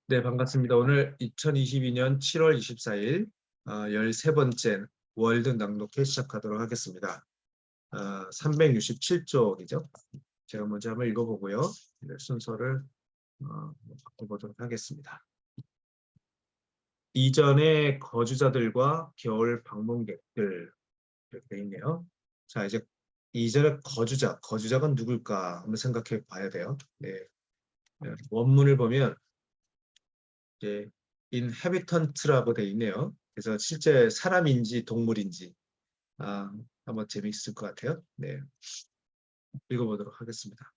네, 반갑습니다. 오늘 2022년 7월 24일 13번째 월드 낭독회 시작하도록 하겠습니다. 367쪽이죠. 제가 먼저 한번 읽어보고요. 네, 순서를 바꿔보도록 하겠습니다. 이전의 거주자들과 겨울 방문객들 이렇게 돼 있네요. 자, 이제 이전의 거주자가 누굴까 한번 생각해 봐야 돼요. 네, 원문을 보면 이제 inhabitant라고 돼 있네요. 그래서 실제 사람인지 동물인지 한번 재미있을 것 같아요. 네, 읽어보도록 하겠습니다.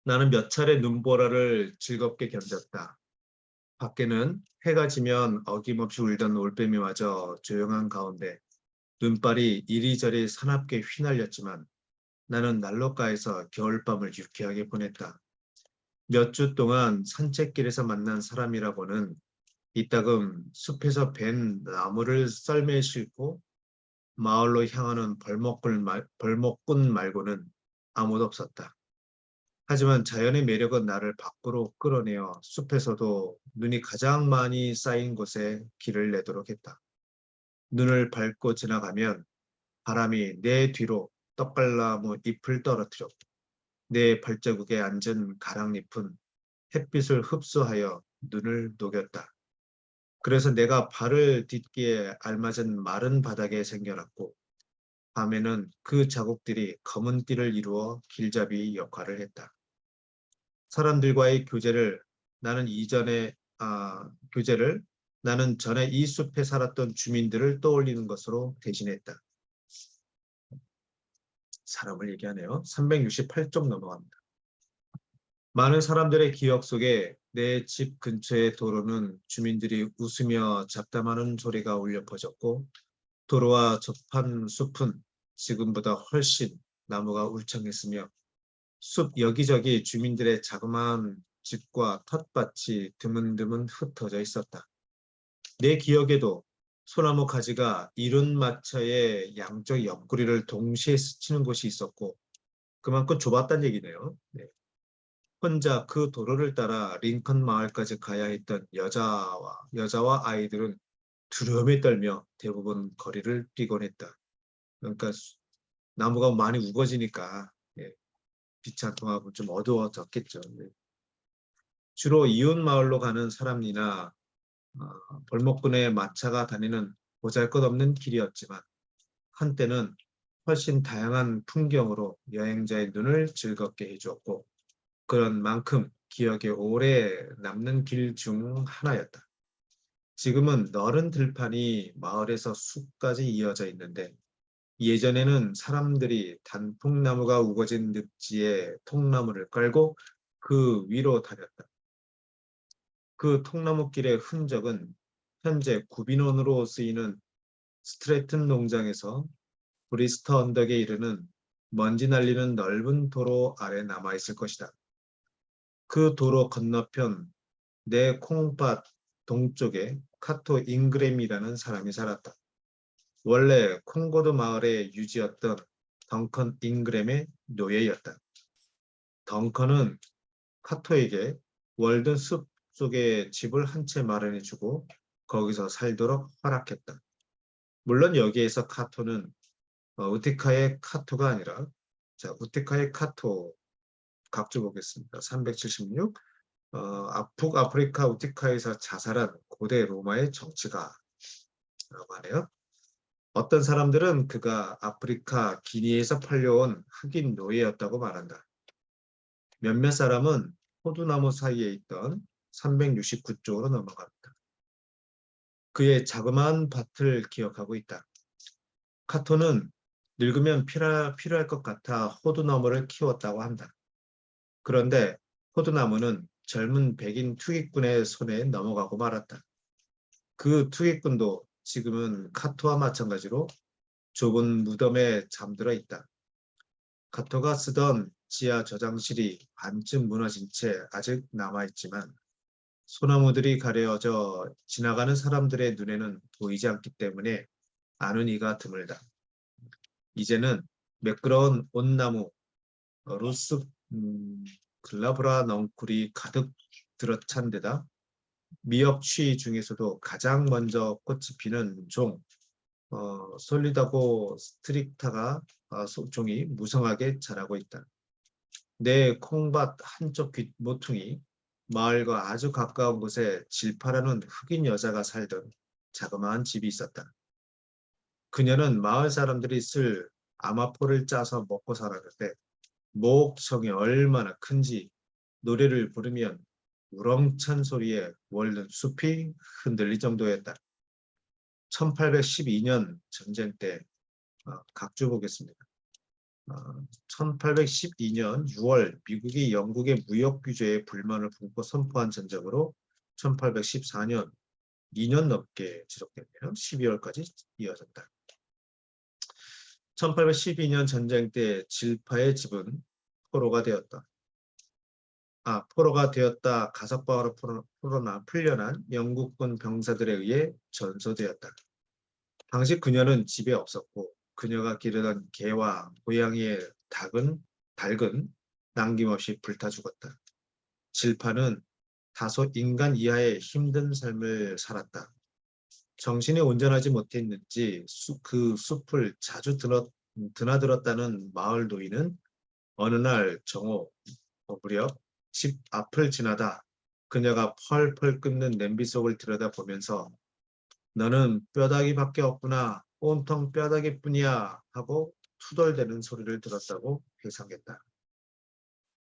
나는 몇 차례 눈보라를 즐겁게 견뎠다. 밖에는 해가 지면 어김없이 울던 올빼미마저 조용한 가운데 눈발이 이리저리 사납게 휘날렸지만 나는 난로가에서 겨울밤을 유쾌하게 보냈다. 몇 주 동안 산책길에서 만난 사람이라고는 이따금 숲에서 벤 나무를 썰매 싣고 마을로 향하는 벌목꾼 말고는 아무도 없었다. 하지만 자연의 매력은 나를 밖으로 끌어내어 숲에서도 눈이 가장 많이 쌓인 곳에 길을 내도록 했다. 눈을 밟고 지나가면 바람이 내 뒤로 떡갈나무 잎을 떨어뜨렸고 내 발자국에 앉은 가랑잎은 햇빛을 흡수하여 눈을 녹였다. 그래서 내가 발을 딛기에 알맞은 마른 바닥에 생겨났고 밤에는 그 자국들이 검은 띠를 이루어 길잡이 역할을 했다. 사람들과의 나는 이전에 교제를 나는 전에 이 숲에 살았던 주민들을 떠올리는 것으로 대신했다. 사람을 얘기하네요. 368쪽 넘어갑니다. 많은 사람들의 기억 속에 내 집 근처의 도로는 주민들이 웃으며 잡담하는 소리가 울려 퍼졌고 도로와 접한 숲은 지금보다 훨씬 나무가 울창했으며 숲 여기저기 주민들의 자그마한 집과 텃밭이 드문드문 흩어져 있었다. 내 기억에도 소나무 가지가 이른 마차의 양쪽 옆구리를 동시에 스치는 곳이 있었고 그만큼 좁았다는 얘기네요. 네. 혼자 그 도로를 따라 링컨 마을까지 가야 했던 여자와 아이들은 두려움에 떨며 대부분 거리를 뛰곤 했다. 그러니까 나무가 많이 우거지니까 빛이 안 통하고 좀 어두워졌겠죠. 주로 이웃 마을로 가는 사람이나 벌목꾼의 마차가 다니는 보잘것없는 길이었지만 한때는 훨씬 다양한 풍경으로 여행자의 눈을 즐겁게 해주었고 그런 만큼 기억에 오래 남는 길 중 하나였다. 지금은 너른 들판이 마을에서 숲까지 이어져 있는데 예전에는 사람들이 단풍나무가 우거진 늪지에 통나무를 깔고 그 위로 다녔다. 그 통나무길의 흔적은 현재 구빈원으로 쓰이는 스트레튼 농장에서 브리스터 언덕에 이르는 먼지 날리는 넓은 도로 아래 남아있을 것이다. 그 도로 건너편 내 콩밭 동쪽에 카토 잉그램이라는 사람이 살았다. 원래 콩고드 마을의 유지였던 덩컨 잉그램의 노예였다. 덩컨은 카토에게 월든 숲 속에 집을 한 채 마련해주고 거기서 살도록 허락했다. 물론 여기에서 카토는 우티카의 카토가 아니라 우티카의 카토 각주 보겠습니다. 376 북아프리카 우티카에서 자살한 고대 로마의 정치가라고 하네요. 어떤 사람들은 그가 아프리카 기니에서 팔려온 흑인 노예였다고 말한다. 몇몇 사람은 호두나무 사이에 있던 369쪽으로 넘어갑니다. 그의 자그마한 밭을 기억하고 있다. 카토는 늙으면 필요할 것 같아 호두나무를 키웠다고 한다. 그런데 호두나무는 젊은 백인 투기꾼의 손에 넘어가고 말았다. 그 투기꾼도 지금은 카토와 마찬가지로 좁은 무덤에 잠들어 있다. 카토가 쓰던 지하 저장실이 반쯤 무너진 채 아직 남아있지만 소나무들이 가려져 지나가는 사람들의 눈에는 보이지 않기 때문에 아는 이가 드물다. 이제는 매끄러운 온나무, 로스 글라브라 넝쿨이 가득 들어찬 데다 미역취 중에서도 가장 먼저 꽃이 피는 종, 솔리다고 스트릭타가 종이 무성하게 자라고 있다. 내 콩밭 한쪽 모퉁이 마을과 아주 가까운 곳에 질파라는 흑인 여자가 살던 자그마한 집이 있었다. 그녀는 마을 사람들이 쓸 아마포를 짜서 먹고 살았는데 목청이 얼마나 큰지 노래를 부르면 우렁찬 소리에 월든 숲이 흔들릴 정도였다. 1812년 전쟁 때 각주 보겠습니다. 1812년 6월 미국이 영국의 무역 규제에 불만을 품고 선포한 전쟁으로 1814년 2년 넘게 지속됐네요. 12월까지 이어졌다. 1812년 전쟁 때 질파의 집은 포로가 되었다. 포로가 되었다 가석방으로 풀려난 영국군 병사들에 의해 전소되었다. 당시 그녀는 집에 없었고 그녀가 기르던 개와 고양이의 닭은 남김없이 불타 죽었다. 질파는 다소 인간 이하의 힘든 삶을 살았다. 정신이 온전하지 못했는지 그 숲을 자주 드나들었다는 마을 노인은 어느 날 정오 무렵 집 앞을 지나다 그녀가 펄펄 끓는 냄비 속을 들여다보면서 너는 뼈다귀밖에 없구나. 온통 뼈다귀뿐이야 하고 투덜대는 소리를 들었다고 회상했다.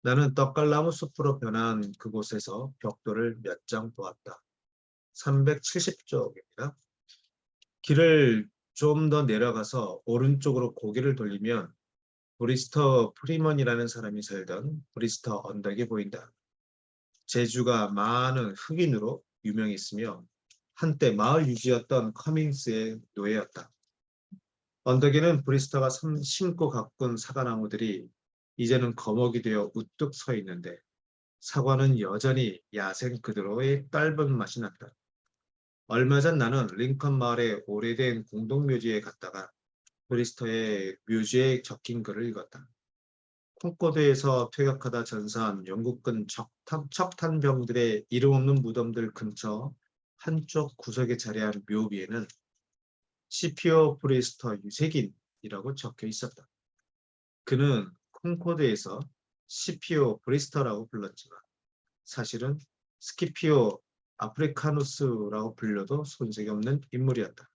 나는 떡갈나무 숲으로 변한 그곳에서 벽돌을 몇 장 보았다. 370쪽입니다. 길을 좀 더 내려가서 오른쪽으로 고개를 돌리면 브리스터 프리먼이라는 사람이 살던 브리스터 언덕이 보인다. 제주가 많은 흑인으로 유명했으며 한때 마을 유지였던 커밍스의 노예였다. 언덕에는 브리스터가 심고 가꾼 사과나무들이 이제는 거목이 되어 우뚝 서 있는데 사과는 여전히 야생 그대로의 떫은 맛이 났다. 얼마 전 나는 링컨 마을의 오래된 공동묘지에 갔다가 브리스터의 묘지에 적힌 글을 읽었다. 콩코드에서 퇴격하다 전사한 영국군 척탄병들의 이름 없는 무덤들 근처 한쪽 구석에 자리한 묘비에는 시피오 브리스터 유색인이라고 적혀 있었다. 그는 콩코드에서 시피오 브리스터라고 불렀지만 사실은 스키피오 아프리카누스라고 불려도 손색이 없는 인물이었다.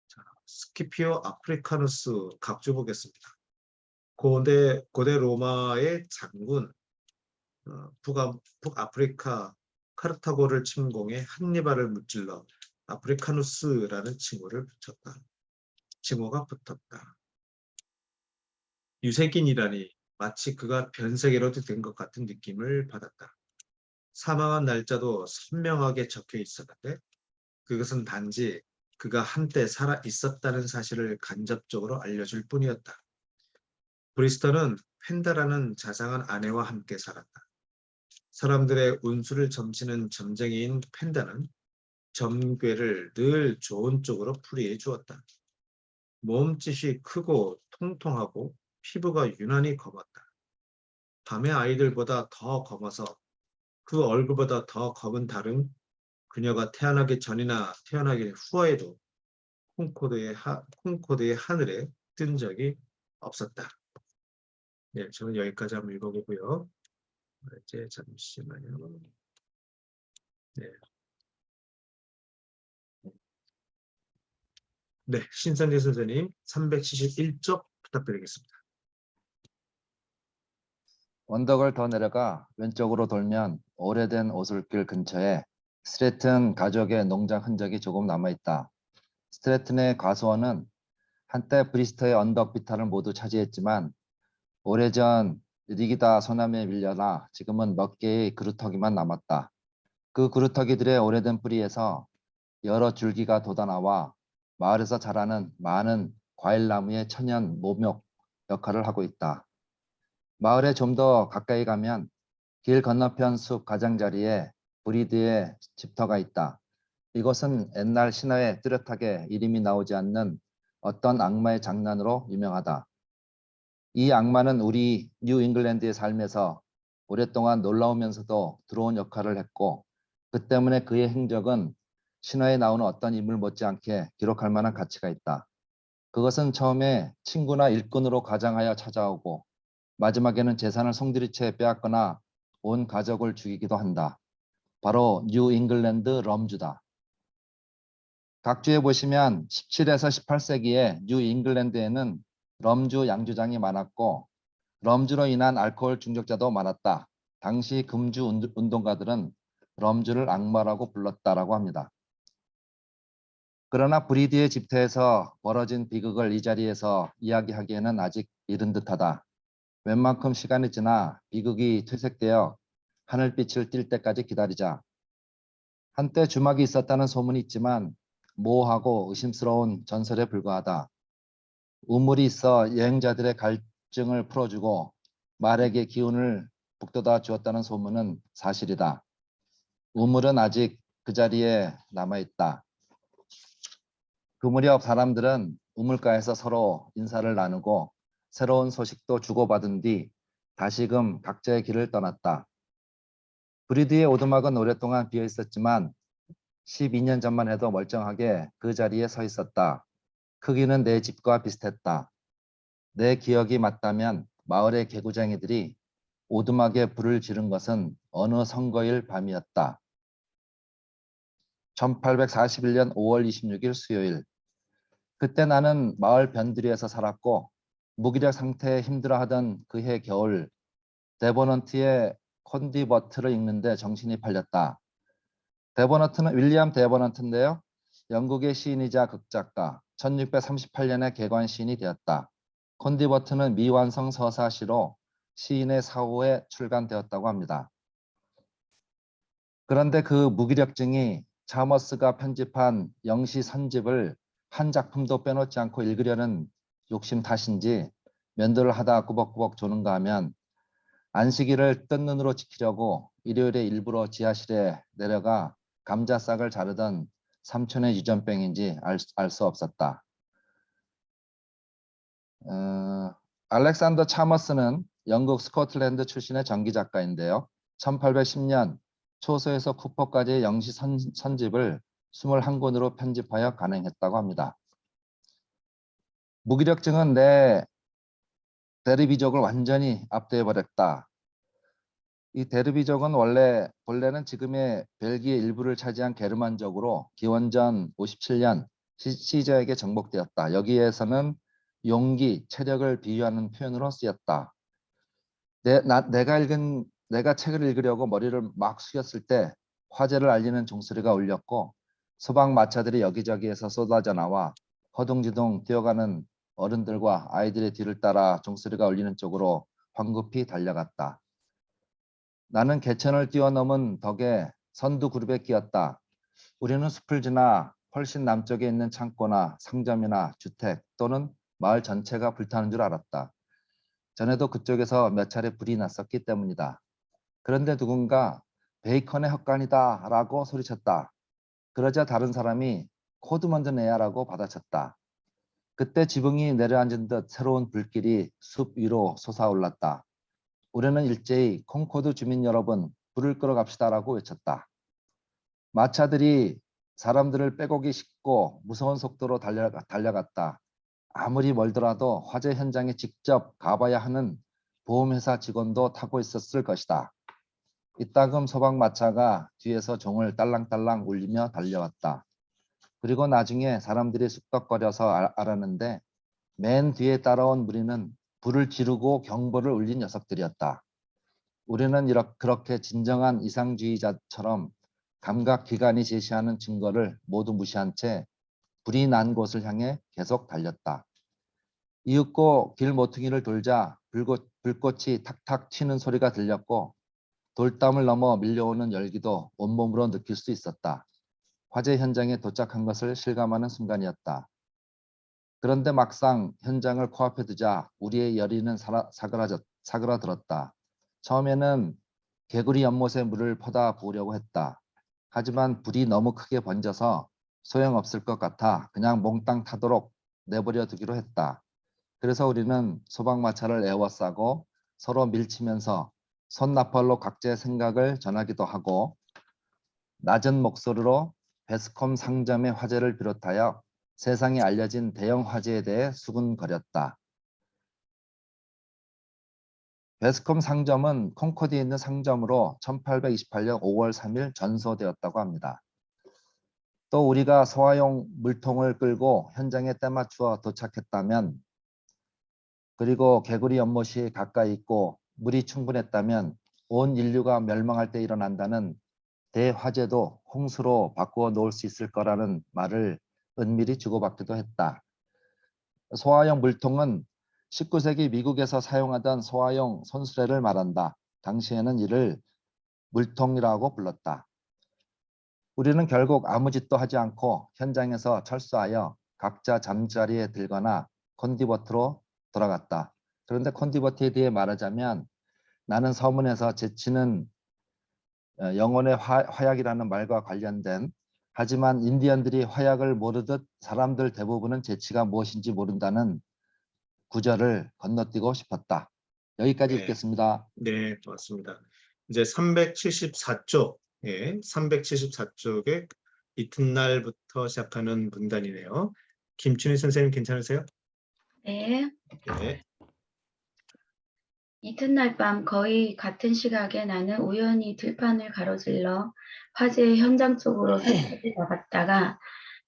자, 스키피오 아프리카누스 각주 보겠습니다. 고대 로마의 장군, 북아프리카 카르타고를 침공해 한니발을 무찔러 아프리카누스라는 칭호가 붙었다. 유색인이라니 마치 그가 변색이라도 된 것 같은 느낌을 받았다. 사망한 날짜도 선명하게 적혀 있었는데 그것은 단지 그가 한때 살아 있었다는 사실을 간접적으로 알려줄 뿐이었다. 브리스터는 펜다라는 자상한 아내와 함께 살았다. 사람들의 운수를 점치는 점쟁이인 펜다는 점괘를 늘 좋은 쪽으로 풀이해 주었다. 몸짓이 크고 통통하고 피부가 유난히 검었다. 밤의 아이들보다 더 검어서 그 얼굴보다 더 검은 달은 그녀가 태어나기 전이나 태어나기 후에도 콩코드의 하늘에 뜬 적이 없었다. 네, 저는 여기까지 한번 읽어보고요. 이제 잠시만요. 네. 네, 신선재 선생님 371쪽 부탁드리겠습니다. 언덕을 더 내려가 왼쪽으로 돌면 오래된 오솔길 근처에 스트레튼 가족의 농장 흔적이 조금 남아있다. 스트레튼의 과수원은 한때 브리스터의 언덕 비탈을 모두 차지했지만 오래전 리기다 소나무에 밀려나 지금은 몇 개의 그루터기만 남았다. 그 그루터기들의 오래된 뿌리에서 여러 줄기가 돋아나와 마을에서 자라는 많은 과일나무의 천연 모목 역할을 하고 있다. 마을에 좀 더 가까이 가면 길 건너편 숲 가장자리에 브리드의 집터가 있다. 이것은 옛날 신화에 뚜렷하게 이름이 나오지 않는 어떤 악마의 장난으로 유명하다. 이 악마는 우리 뉴 잉글랜드의 삶에서 오랫동안 놀라우면서도 두려운 역할을 했고 그 때문에 그의 행적은 신화에 나오는 어떤 인물 못지않게 기록할 만한 가치가 있다. 그것은 처음에 친구나 일꾼으로 가장하여 찾아오고 마지막에는 재산을 송두리째 빼앗거나 온 가족을 죽이기도 한다. 바로 뉴 잉글랜드 럼주다. 각주에 보시면 17에서 18세기에 뉴 잉글랜드에는 럼주 양주장이 많았고 럼주로 인한 알코올 중독자도 많았다. 당시 금주 운동가들은 럼주를 악마라고 불렀다라고 합니다. 그러나 브리드의 집터에서 벌어진 비극을 이 자리에서 이야기하기에는 아직 이른 듯하다. 웬만큼 시간이 지나 비극이 퇴색되어 하늘빛을 띌 때까지 기다리자. 한때 주막이 있었다는 소문이 있지만 모호하고 의심스러운 전설에 불과하다. 우물이 있어 여행자들의 갈증을 풀어주고 말에게 기운을 북돋아 주었다는 소문은 사실이다. 우물은 아직 그 자리에 남아있다. 그 무렵 사람들은 우물가에서 서로 인사를 나누고 새로운 소식도 주고받은 뒤 다시금 각자의 길을 떠났다. 브리드의 오두막은 오랫동안 비어 있었지만 12년 전만 해도 멀쩡하게 그 자리에 서 있었다. 크기는 내 집과 비슷했다. 내 기억이 맞다면 마을의 개구쟁이들이 오두막에 불을 지른 것은 어느 선거일 밤이었다. 1841년 5월 26일 수요일. 그때 나는 마을 변두리에서 살았고 무기력 상태에 힘들어하던 그해 겨울 데버넌트의 콘디버트를 읽는데 정신이 팔렸다. 데버넌트는 윌리엄 데버넌트인데요. 영국의 시인이자 극작가, 1638년에 개관 시인이 되었다. 콘디버트는 미완성 서사시로 시인의 사후에 출간되었다고 합니다. 그런데 그 무기력증이 차머스가 편집한 영시 선집을 한 작품도 빼놓지 않고 읽으려는 욕심 탓인지 면도를 하다 꾸벅꾸벅 조는가 하면 안식일을 뜬 눈으로 지키려고 일요일에 일부러 지하실에 내려가 감자싹을 자르던 삼촌의 유전병인지 알 수 없었다. 알렉산더 차머스는 영국 스코틀랜드 출신의 전기작가인데요. 1810년 초소에서 쿠퍼까지의 영시 선집을 21권으로 편집하여 간행했다고 합니다. 무기력증은 내 대리비족을 완전히 압도해버렸다. 이 데르비족은 본래는 지금의 벨기에 일부를 차지한 게르만족으로 기원전 57년 시저에게 정복되었다. 여기에서는 용기, 체력을 비유하는 표현으로 쓰였다. 내가 책을 읽으려고 머리를 막 숙였을 때 화제를 알리는 종소리가 울렸고 소방 마차들이 여기저기에서 쏟아져 나와 허둥지둥 뛰어가는 어른들과 아이들의 뒤를 따라 종소리가 울리는 쪽으로 황급히 달려갔다. 나는 개천을 뛰어넘은 덕에 선두 그룹에 끼었다. 우리는 숲을 지나 훨씬 남쪽에 있는 창고나 상점이나 주택 또는 마을 전체가 불타는 줄 알았다. 전에도 그쪽에서 몇 차례 불이 났었기 때문이다. 그런데 누군가 베이컨의 헛간이다 라고 소리쳤다. 그러자 다른 사람이 코드 먼저 내야 라고 받아쳤다. 그때 지붕이 내려앉은 듯 새로운 불길이 숲 위로 솟아올랐다. 우리는 일제히 콩코드 주민 여러분 불을 끌어 갑시다라고 외쳤다. 마차들이 사람들을 빼곡히 싣고 무서운 속도로 달려갔다. 아무리 멀더라도 화재 현장에 직접 가봐야 하는 보험회사 직원도 타고 있었을 것이다. 이따금 소방마차가 뒤에서 종을 딸랑딸랑 울리며 달려왔다. 그리고 나중에 사람들이 쑥덕거려서 알았는데 맨 뒤에 따라온 무리는 불을 지르고 경보를 울린 녀석들이었다. 우리는 그렇게 진정한 이상주의자처럼 감각기관이 제시하는 증거를 모두 무시한 채 불이 난 곳을 향해 계속 달렸다. 이윽고 길 모퉁이를 돌자 불꽃이 탁탁 튀는 소리가 들렸고 돌담을 넘어 밀려오는 열기도 온몸으로 느낄 수 있었다. 화재 현장에 도착한 것을 실감하는 순간이었다. 그런데 막상 현장을 코앞에 두자 우리의 열의는 사그라들었다. 처음에는 개구리 연못에 물을 퍼다 부으려고 했다. 하지만 불이 너무 크게 번져서 소용없을 것 같아 그냥 몽땅 타도록 내버려 두기로 했다. 그래서 우리는 소방마차를 에워싸고 서로 밀치면서 손나팔로 각자의 생각을 전하기도 하고 낮은 목소리로 베스컴 상점의 화재를 비롯하여 세상에 알려진 대형 화재에 대해 수군거렸다. 베스컴 상점은 콩코드에 있는 상점으로 1828년 5월 3일 전소되었다고 합니다. 또 우리가 소화용 물통을 끌고 현장에 때맞추어 도착했다면, 그리고 개구리 연못이 가까이 있고 물이 충분했다면 온 인류가 멸망할 때 일어난다는 대화재도 홍수로 바꾸어 놓을 수 있을 거라는 말을 은밀히 주고받기도 했다. 소화용 물통은 19세기 미국에서 사용하던 소화용 손수레를 말한다. 당시에는 이를 물통이라고 불렀다. 우리는 결국 아무 짓도 하지 않고 현장에서 철수하여 각자 잠자리에 들거나 콘디버트로 돌아갔다. 그런데 콘디버트에 대해 말하자면, 나는 서문에서 재치는 영혼의 화약이라는 말과 관련된, 하지만 인디언들이 화약을 모르듯 사람들 대부분은 재치가 무엇인지 모른다는 구절을 건너뛰고 싶었다. 여기까지 네, 읽겠습니다. 네, 맞습니다. 이제 374쪽, 예, 374쪽에 이튿날부터 시작하는 문단이네요. 김춘희 선생님 괜찮으세요? 네. 네, 이튿날 밤 거의 같은 시각에 나는 우연히 들판을 가로질러 화재 현장 쪽으로 살펴을 나갔다가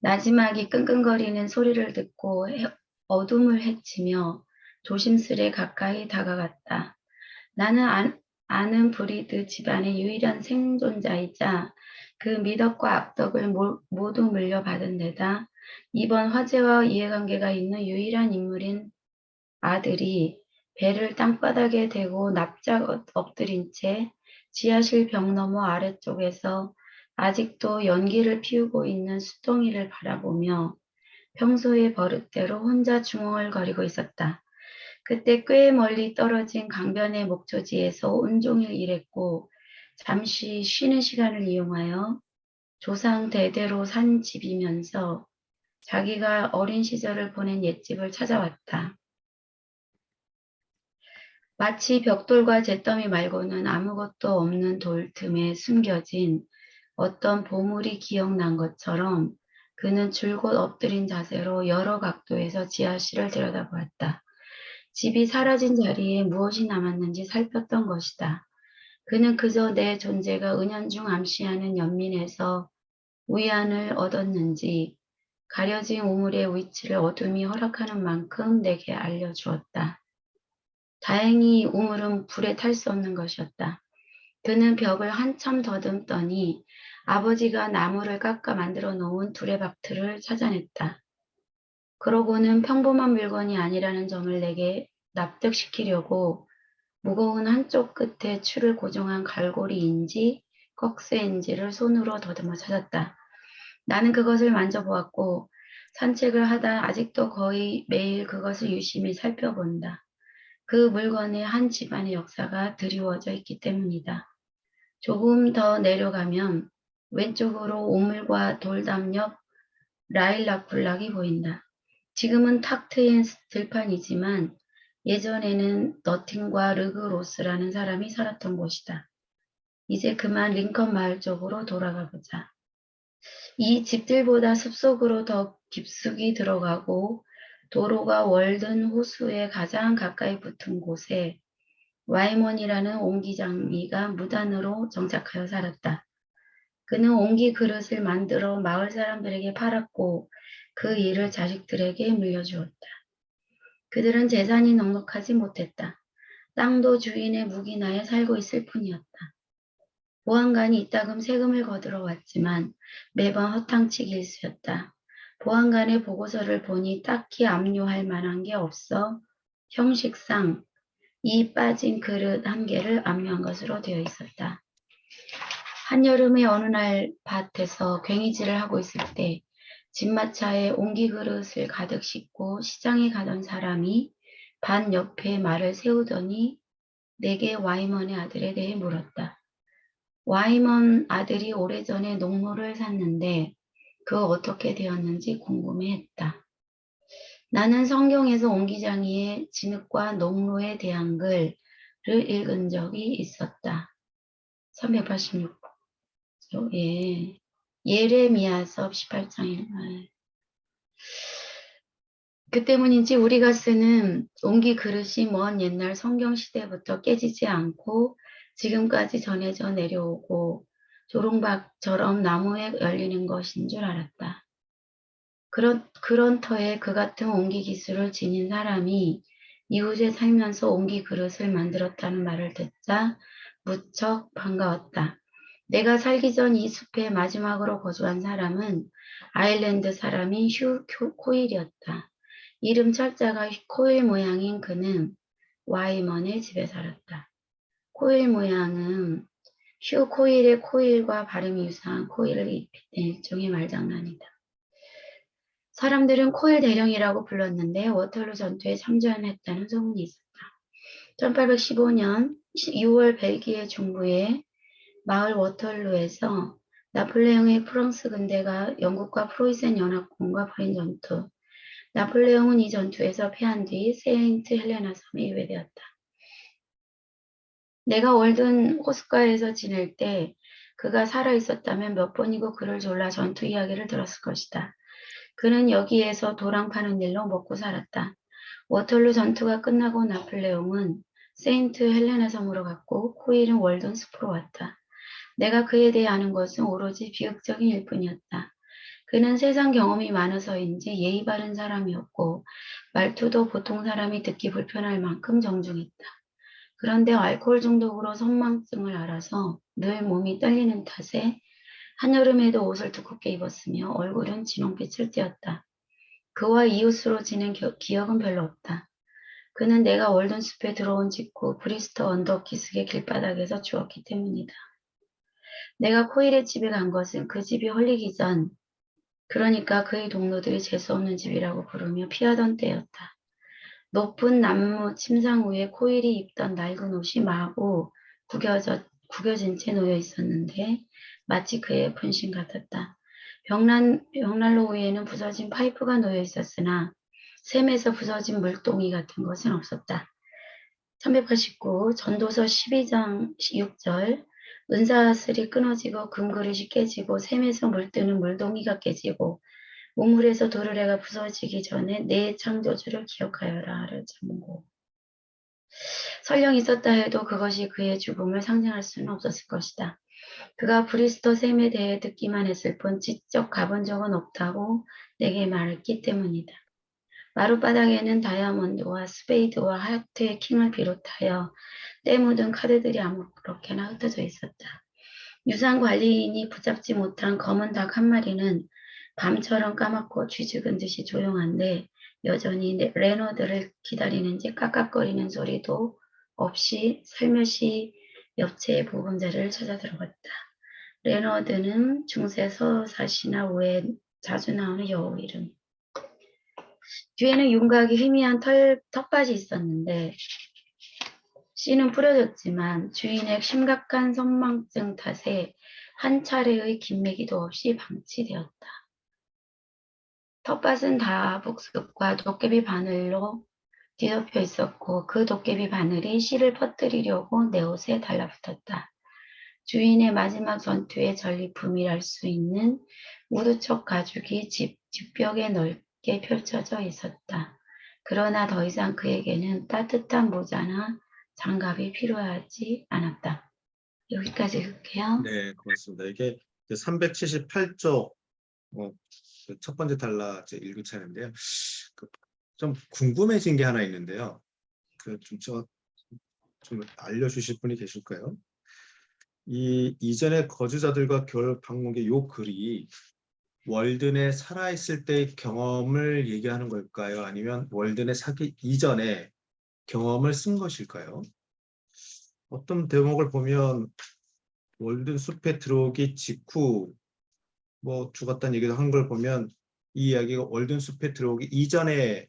나지막이 끙끙거리는 소리를 듣고 어둠을 헤치며 조심스레 가까이 다가갔다. 나는 아는 브리드 집안의 유일한 생존자이자 그 미덕과 악덕을 모두 물려받은 데다 이번 화재와 이해관계가 있는 유일한 인물인 아들이 배를 땅바닥에 대고 납작 엎드린 채 지하실 벽 너머 아래쪽에서 아직도 연기를 피우고 있는 수동이를 바라보며 평소의 버릇대로 혼자 중얼거리고 있었다. 그때 꽤 멀리 떨어진 강변의 목초지에서 온종일 일했고 잠시 쉬는 시간을 이용하여 조상 대대로 산 집이면서 자기가 어린 시절을 보낸 옛집을 찾아왔다. 마치 벽돌과 잿더미 말고는 아무것도 없는 돌 틈에 숨겨진 어떤 보물이 기억난 것처럼 그는 줄곧 엎드린 자세로 여러 각도에서 지하실을 들여다보았다. 집이 사라진 자리에 무엇이 남았는지 살폈던 것이다. 그는 그저 내 존재가 은연중 암시하는 연민에서 위안을 얻었는지 가려진 우물의 위치를 어둠이 허락하는 만큼 내게 알려주었다. 다행히 우물은 불에 탈 수 없는 것이었다. 그는 벽을 한참 더듬더니 아버지가 나무를 깎아 만들어 놓은 두레박트를 찾아냈다. 그러고는 평범한 물건이 아니라는 점을 내게 납득시키려고 무거운 한쪽 끝에 줄을 고정한 갈고리인지 꺽쇠인지를 손으로 더듬어 찾았다. 나는 그것을 만져보았고 산책을 하다 아직도 거의 매일 그것을 유심히 살펴본다. 그 물건에 한 집안의 역사가 드리워져 있기 때문이다. 조금 더 내려가면 왼쪽으로 우물과 돌담 옆 라일락 군락이 보인다. 지금은 탁 트인 들판이지만 예전에는 너팅과 르그로스라는 사람이 살았던 곳이다. 이제 그만 링컨 마을 쪽으로 돌아가 보자. 이 집들보다 숲속으로 더 깊숙이 들어가고 도로가 월든 호수에 가장 가까이 붙은 곳에 와이먼이라는 옹기장이가 무단으로 정착하여 살았다. 그는 옹기 그릇을 만들어 마을 사람들에게 팔았고 그 일을 자식들에게 물려주었다. 그들은 재산이 넉넉하지 못했다. 땅도 주인의 묵인하에 살고 있을 뿐이었다. 보안관이 이따금 세금을 거들어 왔지만 매번 허탕치기 일쑤였다. 보안관의 보고서를 보니 딱히 압류할 만한 게 없어 형식상 이 빠진 그릇 한 개를 압류한 것으로 되어 있었다. 한여름의 어느 날 밭에서 괭이질을 하고 있을 때 집마차에 옹기 그릇을 가득 싣고 시장에 가던 사람이 밭 옆에 말을 세우더니 내게 와이먼의 아들에 대해 물었다. 와이먼 아들이 오래전에 농로를 샀는데 그 어떻게 되었는지 궁금해했다. 나는 성경에서 옹기장이의 진흙과 농로에 대한 글, 읽은 적이 있었다. 386. 예. 예레미야서 18장 1말. 그 때문인지 우리가 쓰는 옹기 그릇이 먼 옛날 성경 시대부터 깨지지 않고 지금까지 전해져 내려오고 조롱박처럼 나무에 열리는 것인 줄 알았다. 그런 터에 그 같은 옹기 기술을 지닌 사람이 이웃에 살면서 옹기 그릇을 만들었다는 말을 듣자 무척 반가웠다. 내가 살기 전 이 숲에 마지막으로 거주한 사람은 아일랜드 사람인 휴 코일이었다. 이름 철자가 코일 모양인 그는 와이먼의 집에 살았다. 코일 모양은 휴 코일의 코일과 발음이 유사한 코일을 입힌 일종의 말장난이다. 사람들은 코일 대령이라고 불렀는데 워털루 전투에 참전했다는 소문이 있었다. 1815년 6월 벨기에 중부의 마을 워털루에서 나폴레옹의 프랑스 군대가 영국과 프로이센 연합군과 벌인 전투. 나폴레옹은 이 전투에서 패한 뒤 세인트 헬레나 섬에 유배되었다. 내가 월든 호숫가에서 지낼 때 그가 살아있었다면 몇 번이고 그를 졸라 전투 이야기를 들었을 것이다. 그는 여기에서 도랑 파는 일로 먹고 살았다. 워털루 전투가 끝나고 나폴레옹은 세인트 헬레나 섬으로 갔고 코일은 월든 숲으로 왔다. 내가 그에 대해 아는 것은 오로지 비극적인 일뿐이었다. 그는 세상 경험이 많아서인지 예의 바른 사람이었고 말투도 보통 사람이 듣기 불편할 만큼 정중했다. 그런데 알코올 중독으로 선망증을 앓아서 늘 몸이 떨리는 탓에 한여름에도 옷을 두껍게 입었으며 얼굴은 진홍빛을 띠었다. 그와 이웃으로 지낸 기억은 별로 없다. 그는 내가 월든숲에 들어온 직후 브리스터 언덕 기슭의 길바닥에서 주었기 때문이다. 내가 코일의 집에 간 것은 그 집이 헐리기 전, 그러니까 그의 동료들이 재수없는 집이라고 부르며 피하던 때였다. 높은 나무 침상 위에 코일이 입던 낡은 옷이 마구 구겨진 채 놓여 있었는데 마치 그의 분신 같았다. 벽난로 위에는 부서진 파이프가 놓여 있었으나 샘에서 부서진 물동이 같은 것은 없었다. 389 전도서 12장 6절 은사슬이 끊어지고 금그릇이 깨지고 샘에서 물뜨는 물동이가 깨지고 우물에서 도르래가 부서지기 전에 내 창조주를 기억하여라를 전고. 설령 있었다 해도 그것이 그의 죽음을 상징할 수는 없었을 것이다. 그가 브리스터 샘에 대해 듣기만 했을 뿐 직접 가본 적은 없다고 내게 말했기 때문이다. 마룻바닥에는 다이아몬드와 스페이드와 하트의 킹을 비롯하여 때 묻은 카드들이 아무렇게나 흩어져 있었다. 유상 관리인이 붙잡지 못한 검은 닭 한 마리는 밤처럼 까맣고 쥐죽은 듯이 조용한데 여전히 레너드를 기다리는지 깍깍거리는 소리도 없이 살며시 옆체의 보금자리를 찾아 들어갔다. 레너드는 중세 서사시나 우에 자주 나오는 여우 이름. 뒤에는 윤곽이 희미한 턱받이 있었는데 씨는 뿌려졌지만 주인의 심각한 선망증 탓에 한 차례의 긴매기도 없이 방치되었다. 텃밭은 다 복습과 도깨비 바늘로 뒤덮여 있었고 그 도깨비 바늘이 씨를 퍼뜨리려고 내 옷에 달라붙었다. 주인의 마지막 전투의 전리품이랄 수 있는 우두척 가죽이 뒷벽에 넓게 펼쳐져 있었다. 그러나 더 이상 그에게는 따뜻한 모자나 장갑이 필요하지 않았다. 여기까지 읽을게요. 네, 고맙습니다. 이게 378쪽 첫 번째 단락 읽을 차례인데요. 좀 궁금해진 게 하나 있는데요. 좀 알려주실 분이 계실까요? 이전에 거주자들과 교를 방문한 요 글이 월든에 살아있을 때의 경험을 얘기하는 걸까요? 아니면 월든에 사기 이전에 경험을 쓴 것일까요? 어떤 대목을 보면 월든 숲에 들어오기 직후 죽었다는 얘기도 한 걸 보면 이 이야기가 월든 숲에 들어오기 이전에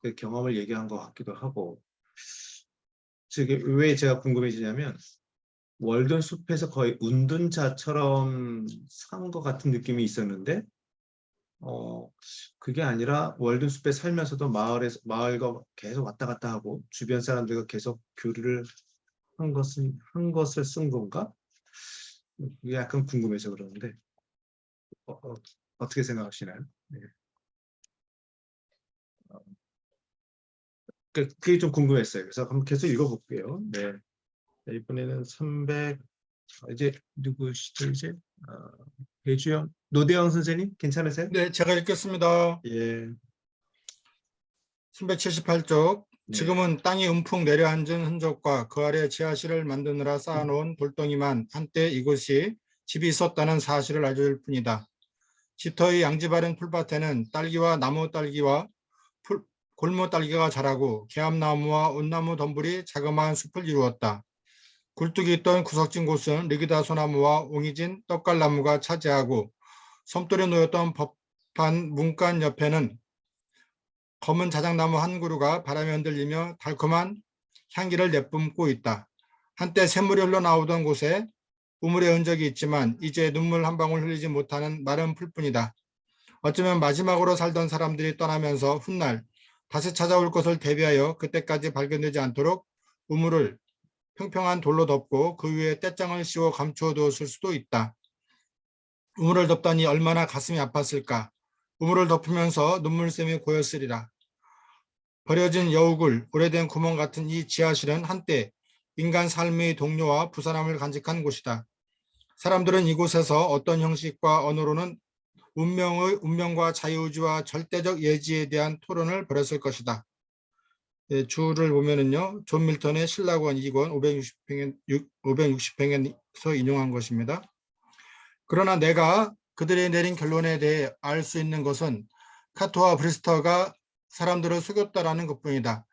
그 경험을 얘기한 것 같기도 하고, 즉 왜 제가 궁금해지냐면 월든 숲에서 거의 운둔자처럼 산 것 같은 느낌이 있었는데 그게 아니라 월든 숲에 살면서도 마을과 계속 왔다 갔다 하고 주변 사람들과 계속 교류를 한 것을 쓴 건가? 이게 약간 궁금해서 그러는데 어떻게 생각하시나요? 네. 그게 좀 궁금했어요. 그래서 한번 계속 읽어볼게요. 네. 네, 이번에는 300 이제 누구시죠 이제 배주영 노대영 선생님 괜찮으세요? 네, 제가 읽겠습니다. 예. 378쪽. 네. 지금은 땅이 움푹 내려앉은 흔적과 그 아래 지하실을 만드느라 쌓아놓은 돌덩이만 한때 이곳이 집이 있었다는 사실을 알려줄 뿐이다. 집터의 양지바른 풀밭에는 딸기와 나무 딸기와 골무 딸기가 자라고 개암나무와 온나무 덤불이 자그마한 숲을 이루었다. 굴뚝이 있던 구석진 곳은 르기다 소나무와 옹이진 떡갈나무가 차지하고 섬돌에 놓였던 법한 문간 옆에는 검은 자작나무 한 그루가 바람에 흔들리며 달콤한 향기를 내뿜고 있다. 한때 샘물이 흘러나오던 곳에 우물의 흔적이 있지만 이제 눈물 한 방울 흘리지 못하는 마른 풀뿐이다. 어쩌면 마지막으로 살던 사람들이 떠나면서 훗날 다시 찾아올 것을 대비하여 그때까지 발견되지 않도록 우물을 평평한 돌로 덮고 그 위에 떼장을 씌워 감추어 두었을 수도 있다. 우물을 덮다니 얼마나 가슴이 아팠을까. 우물을 덮으면서 눈물샘이 고였으리라. 버려진 여우굴, 오래된 구멍 같은 이 지하실은 한때 인간 삶의 동료와 부사람을 간직한 곳이다. 사람들은 이곳에서 어떤 형식과 언어로는 운명과 자유의지와 절대적 예지에 대한 토론을 벌였을 것이다. 예, 주를 보면은요, 존 밀턴의 신라권 2권 560평에서 인용한 것입니다. 그러나 내가 그들이 내린 결론에 대해 알 수 있는 것은 카토와 브리스터가 사람들을 속였다라는 것뿐이다.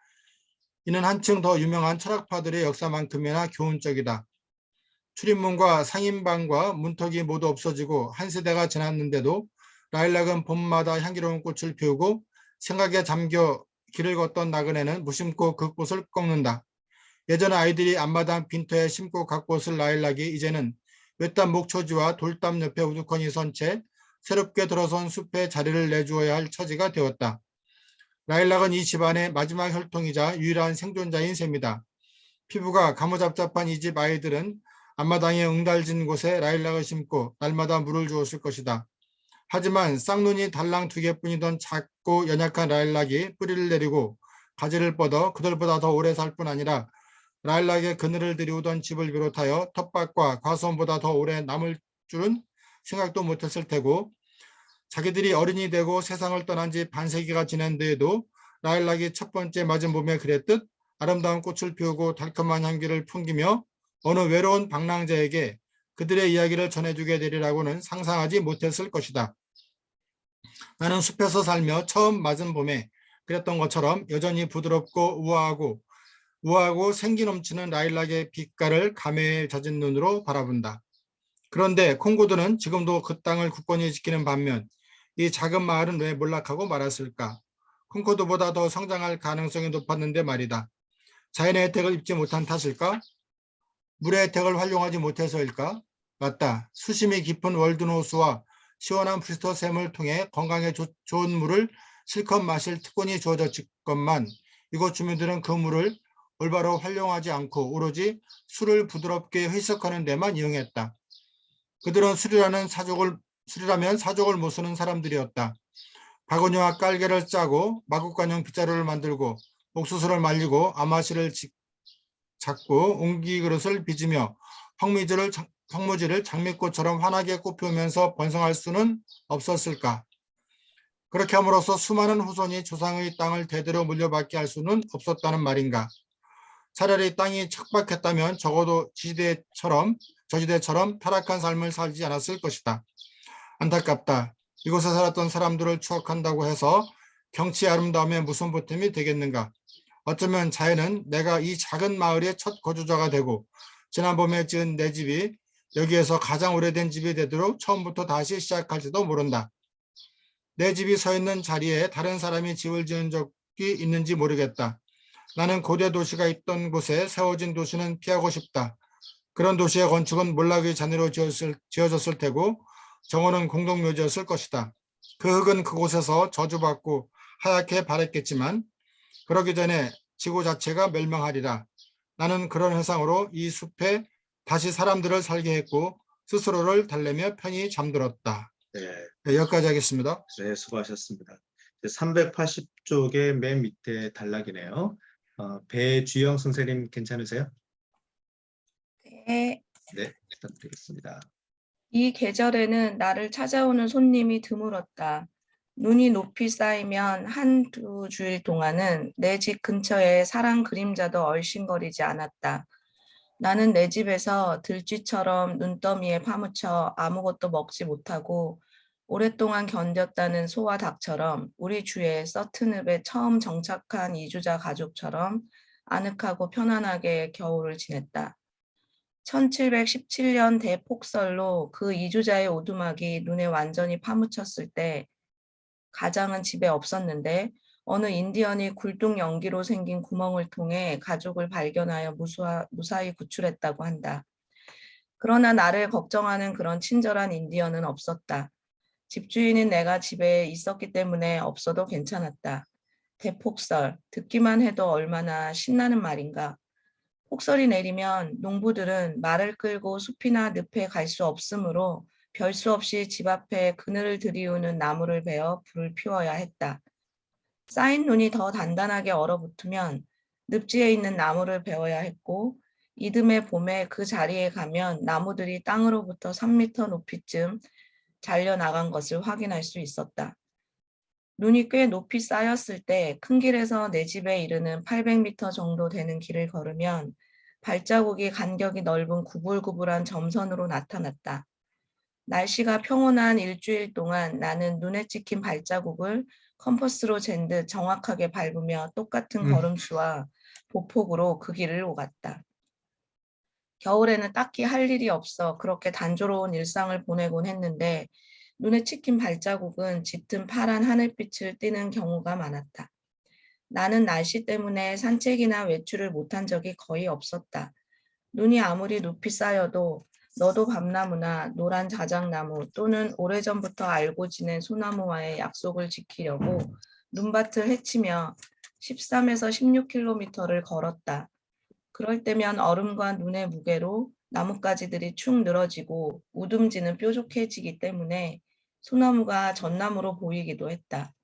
이는 한층 더 유명한 철학파들의 역사만큼이나 교훈적이다. 출입문과 상인방과 문턱이 모두 없어지고 한 세대가 지났는데도 라일락은 봄마다 향기로운 꽃을 피우고 생각에 잠겨 길을 걷던 나그네는 무심코 그 꽃을 꺾는다. 예전에 아이들이 앞마당 빈터에 심고 갖고 올 라일락이 이제는 외딴 목초지와 돌담 옆에 우두커니 선 채 새롭게 들어선 숲에 자리를 내주어야 할 처지가 되었다. 라일락은 이 집안의 마지막 혈통이자 유일한 생존자인 셈이다. 피부가 가무잡잡한 이 집 아이들은 앞마당에 응달진 곳에 라일락을 심고 날마다 물을 주었을 것이다. 하지만 쌍눈이 달랑 2개뿐이던 작고 연약한 라일락이 뿌리를 내리고 가지를 뻗어 그들보다 더 오래 살 뿐 아니라 라일락의 그늘을 들이우던 집을 비롯하여 텃밭과 과수원보다 더 오래 남을 줄은 생각도 못했을 테고 자기들이 어른이 되고 세상을 떠난 지 반세기가 지난 뒤에도 라일락이 첫 번째 맞은 봄에 그랬듯 아름다운 꽃을 피우고 달콤한 향기를 풍기며 어느 외로운 방랑자에게 그들의 이야기를 전해주게 되리라고는 상상하지 못했을 것이다. 나는 숲에서 살며 처음 맞은 봄에 그랬던 것처럼 여전히 부드럽고 우아하고 생기 넘치는 라일락의 빛깔을 감회에 젖은 눈으로 바라본다. 그런데 콩고드는 지금도 그 땅을 굳건히 지키는 반면 이 작은 마을은 왜 몰락하고 말았을까? 콩고드보다 더 성장할 가능성이 높았는데 말이다. 자연의 혜택을 입지 못한 탓일까? 물의 혜택을 활용하지 못해서일까? 맞다. 수심이 깊은 월드노스와 시원한 브리스터샘을 통해 건강에 좋은 물을 실컷 마실 특권이 주어졌건만 이곳 주민들은 그 물을 올바로 활용하지 않고 오로지 술을 부드럽게 회식하는 데만 이용했다. 그들은 술이라면 사족을 못 쓰는 사람들이었다. 바구니와 깔개를 짜고 마구간형 빗자루를 만들고 옥수수를 말리고 아마씨를 잡고 옹기 그릇을 빚으며 황무지를 장미꽃처럼 환하게 꽃피우면서 번성할 수는 없었을까? 그렇게 함으로써 수많은 후손이 조상의 땅을 대대로 물려받게 할 수는 없었다는 말인가? 차라리 땅이 척박했다면 적어도 저지대처럼 타락한 삶을 살지 않았을 것이다. 안타깝다. 이곳에 살았던 사람들을 추억한다고 해서 경치의 아름다움에 무슨 보탬이 되겠는가? 어쩌면 자연은 내가 이 작은 마을의 첫 거주자가 되고 지난 봄에 지은 내 집이 여기에서 가장 오래된 집이 되도록 처음부터 다시 시작할지도 모른다. 내 집이 서 있는 자리에 다른 사람이 집을 지은 적이 있는지 모르겠다. 나는 고대 도시가 있던 곳에 세워진 도시는 피하고 싶다. 그런 도시의 건축은 몰락의 잔해로 지어졌을 테고 정원은 공동묘지였을 것이다. 그 흙은 그곳에서 저주받고 하얗게 바랬겠지만 그러기 전에 지구 자체가 멸망하리라. 나는 그런 회상으로 이 숲에 다시 사람들을 살게 했고 스스로를 달래며 편히 잠들었다. 네, 네, 여기까지 하겠습니다. 네, 수고하셨습니다. 380쪽의 맨 밑에 단락이네요. 배주영 선생님 괜찮으세요? 네. 네, 부탁드리겠습니다. 이 계절에는 나를 찾아오는 손님이 드물었다. 눈이 높이 쌓이면 한두 주일 동안은 내 집 근처에 사람 그림자도 얼씬거리지 않았다. 나는 내 집에서 들쥐처럼 눈더미에 파묻혀 아무것도 먹지 못하고 오랫동안 견뎠다는 소와 닭처럼 우리 주에 서튼읍에 처음 정착한 이주자 가족처럼 아늑하고 편안하게 겨울을 지냈다. 1717년 대폭설로 그 이주자의 오두막이 눈에 완전히 파묻혔을 때 가장은 집에 없었는데 어느 인디언이 굴뚝 연기로 생긴 구멍을 통해 가족을 발견하여 무사히 구출했다고 한다. 그러나 나를 걱정하는 그런 친절한 인디언은 없었다. 집주인인 내가 집에 있었기 때문에 없어도 괜찮았다. 대폭설, 듣기만 해도 얼마나 신나는 말인가. 폭설이 내리면 농부들은 말을 끌고 숲이나 늪에 갈 수 없으므로 별 수 없이 집 앞에 그늘을 들이우는 나무를 베어 불을 피워야 했다. 쌓인 눈이 더 단단하게 얼어붙으면 늪지에 있는 나무를 베어야 했고 이듬해 봄에 그 자리에 가면 나무들이 땅으로부터 3m 높이쯤 잘려나간 것을 확인할 수 있었다. 눈이 꽤 높이 쌓였을 때 큰 길에서 내 집에 이르는 800m 정도 되는 길을 걸으면 발자국이 간격이 넓은 구불구불한 점선으로 나타났다. 날씨가 평온한 일주일 동안 나는 눈에 찍힌 발자국을 컴퍼스로 잰 듯 정확하게 밟으며 똑같은 걸음수와 보폭으로 그 길을 오갔다. 겨울에는 딱히 할 일이 없어 그렇게 단조로운 일상을 보내곤 했는데 눈에 찍힌 발자국은 짙은 파란 하늘빛을 띠는 경우가 많았다. 나는 날씨 때문에 산책이나 외출을 못한 적이 거의 없었다. 눈이 아무리 높이 쌓여도 너도 밤나무나 노란 자작나무 또는 오래전부터 알고 지낸 소나무와의 약속을 지키려고 눈밭을 헤치며 13에서 16km를 걸었다. 그럴 때면 얼음과 눈의 무게로 나뭇가지들이 축 늘어지고 우듬지는 뾰족해지기 때문에 소나무가 전나무로 보이기도 했다.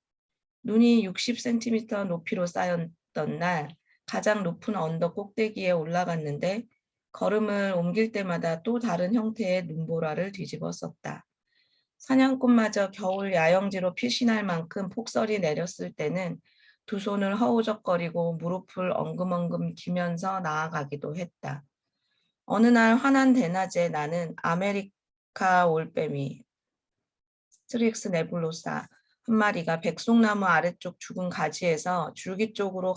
눈이 60cm 높이로 쌓였던 날 가장 높은 언덕 꼭대기에 올라갔는데 걸음을 옮길 때마다 또 다른 형태의 눈보라를 뒤집어 썼다. 사냥꾼마저 겨울 야영지로 피신할 만큼 폭설이 내렸을 때는 두 손을 허우적거리고 무릎을 엉금엉금 기면서 나아가기도 했다. 어느 날 환한 대낮에 나는 아메리카 올빼미 스트릭스 네불로사 한 마리가 백송나무 아래쪽 죽은 가지에서 줄기 쪽으로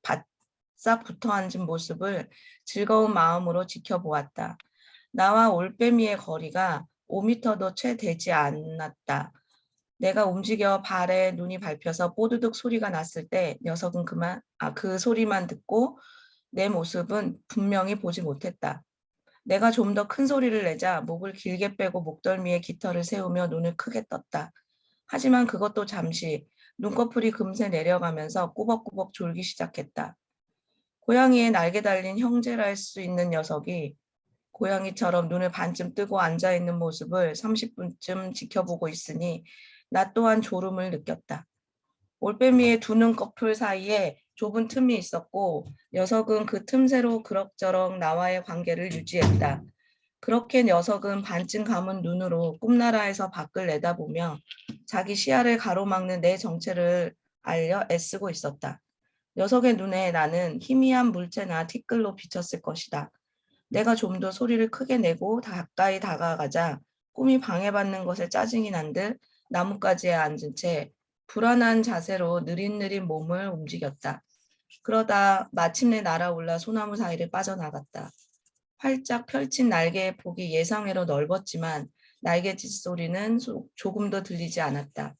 바싹 붙어 앉은 모습을 즐거운 마음으로 지켜보았다. 나와 올빼미의 거리가 5m도 채 되지 않았다. 내가 움직여 발에 눈이 밟혀서 뽀드득 소리가 났을 때 녀석은 그 소리만 듣고 내 모습은 분명히 보지 못했다. 내가 좀 더 큰 소리를 내자 목을 길게 빼고 목덜미에 깃털을 세우며 눈을 크게 떴다. 하지만 그것도 잠시 눈꺼풀이 금세 내려가면서 꾸벅꾸벅 졸기 시작했다. 고양이의 날개 달린 형제랄 수 있는 녀석이 고양이처럼 눈을 반쯤 뜨고 앉아있는 모습을 30분쯤 지켜보고 있으니 나 또한 졸음을 느꼈다. 올빼미의 두 눈꺼풀 사이에 좁은 틈이 있었고 녀석은 그 틈새로 그럭저럭 나와의 관계를 유지했다. 그렇게 녀석은 반쯤 감은 눈으로 꿈나라에서 밖을 내다보며 자기 시야를 가로막는 내 정체를 알려 애쓰고 있었다. 녀석의 눈에 나는 희미한 물체나 티끌로 비쳤을 것이다. 내가 좀 더 소리를 크게 내고 가까이 다가가자 꿈이 방해받는 것에 짜증이 난 듯 나뭇가지에 앉은 채 불안한 자세로 느릿느릿 몸을 움직였다. 그러다 마침내 날아올라 소나무 사이를 빠져나갔다. 활짝 펼친 날개의 폭이 예상외로 넓었지만 날개짓 소리는 조금도 들리지 않았다.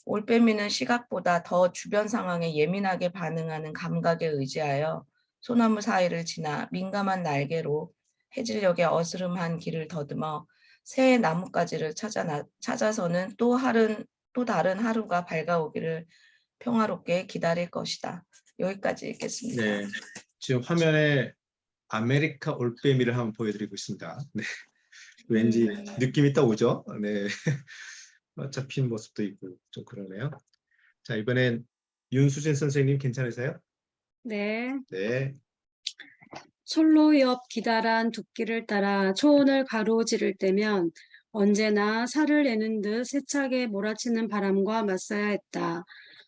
올빼미는 시각보다 더 주변 상황에 예민하게 반응하는 감각에 의지하여 소나무 사이를 지나 민감한 날개로 해질녘의 어스름한 길을 더듬어 새 나뭇가지를 찾아서는 또 다른 하루가 밝아오기를 평화롭게 기다릴 것이다. 여기까지 읽겠습니다. 네, 지금 화면에 아메리카 올빼미를 한번 보여드리고 있습니다. 네. 왠지 느낌이 딱 오죠? 네. 잡힌 모습도 있고 좀 그러네요. 자, 이번엔 윤수진 선생님 괜찮으세요? 네. 네. 솔로 옆 기다란 둑길을 따라 초원을 가로지를 때면 언제나 살을 내는 듯 세차게 몰아치는 바람과 맞서야 했다.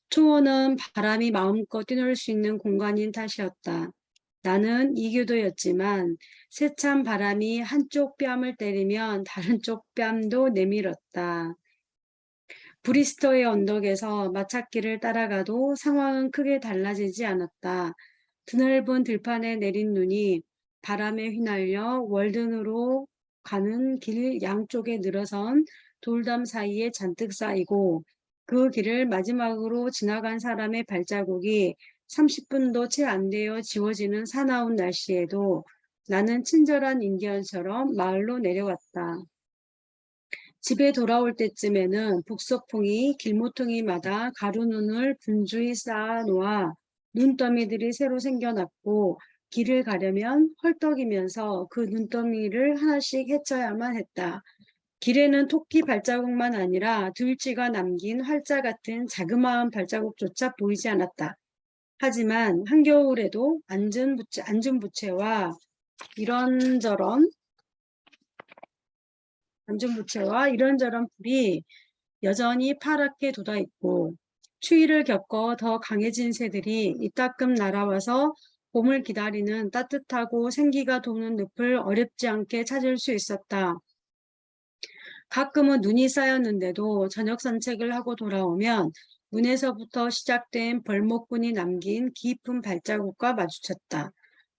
초원은 바람이 마음껏 뛰놀 수 있는 공간인 탓이었다. 나는 이교도였지만 세찬 바람이 한쪽 뺨을 때리면 다른 쪽 뺨도 내밀었다. 브리스토의 언덕에서 마찻길을 따라가도 상황은 크게 달라지지 않았다. 드넓은 들판에 내린 눈이 바람에 휘날려 월든으로 가는 길 양쪽에 늘어선 돌담 사이에 잔뜩 쌓이고 그 길을 마지막으로 지나간 사람의 발자국이 30분도 채 안 되어 지워지는 사나운 날씨에도 나는 친절한 인디언처럼 마을로 내려왔다. 집에 돌아올 때쯤에는 북서풍이 길모퉁이마다 가루눈을 분주히 쌓아 놓아 눈더미들이 새로 생겨났고 길을 가려면 헐떡이면서 그 눈더미를 하나씩 헤쳐야만 했다. 길에는 토끼 발자국만 아니라 들쥐가 남긴 활자 같은 자그마한 발자국조차 보이지 않았다. 하지만 한겨울에도 앉은 부채와 이런저런 불이 여전히 파랗게 돋아있고 추위를 겪어 더 강해진 새들이 이따금 날아와서 봄을 기다리는 따뜻하고 생기가 도는 늪을 어렵지 않게 찾을 수 있었다. 가끔은 눈이 쌓였는데도 저녁 산책을 하고 돌아오면 문에서부터 시작된 벌목꾼이 남긴 깊은 발자국과 마주쳤다.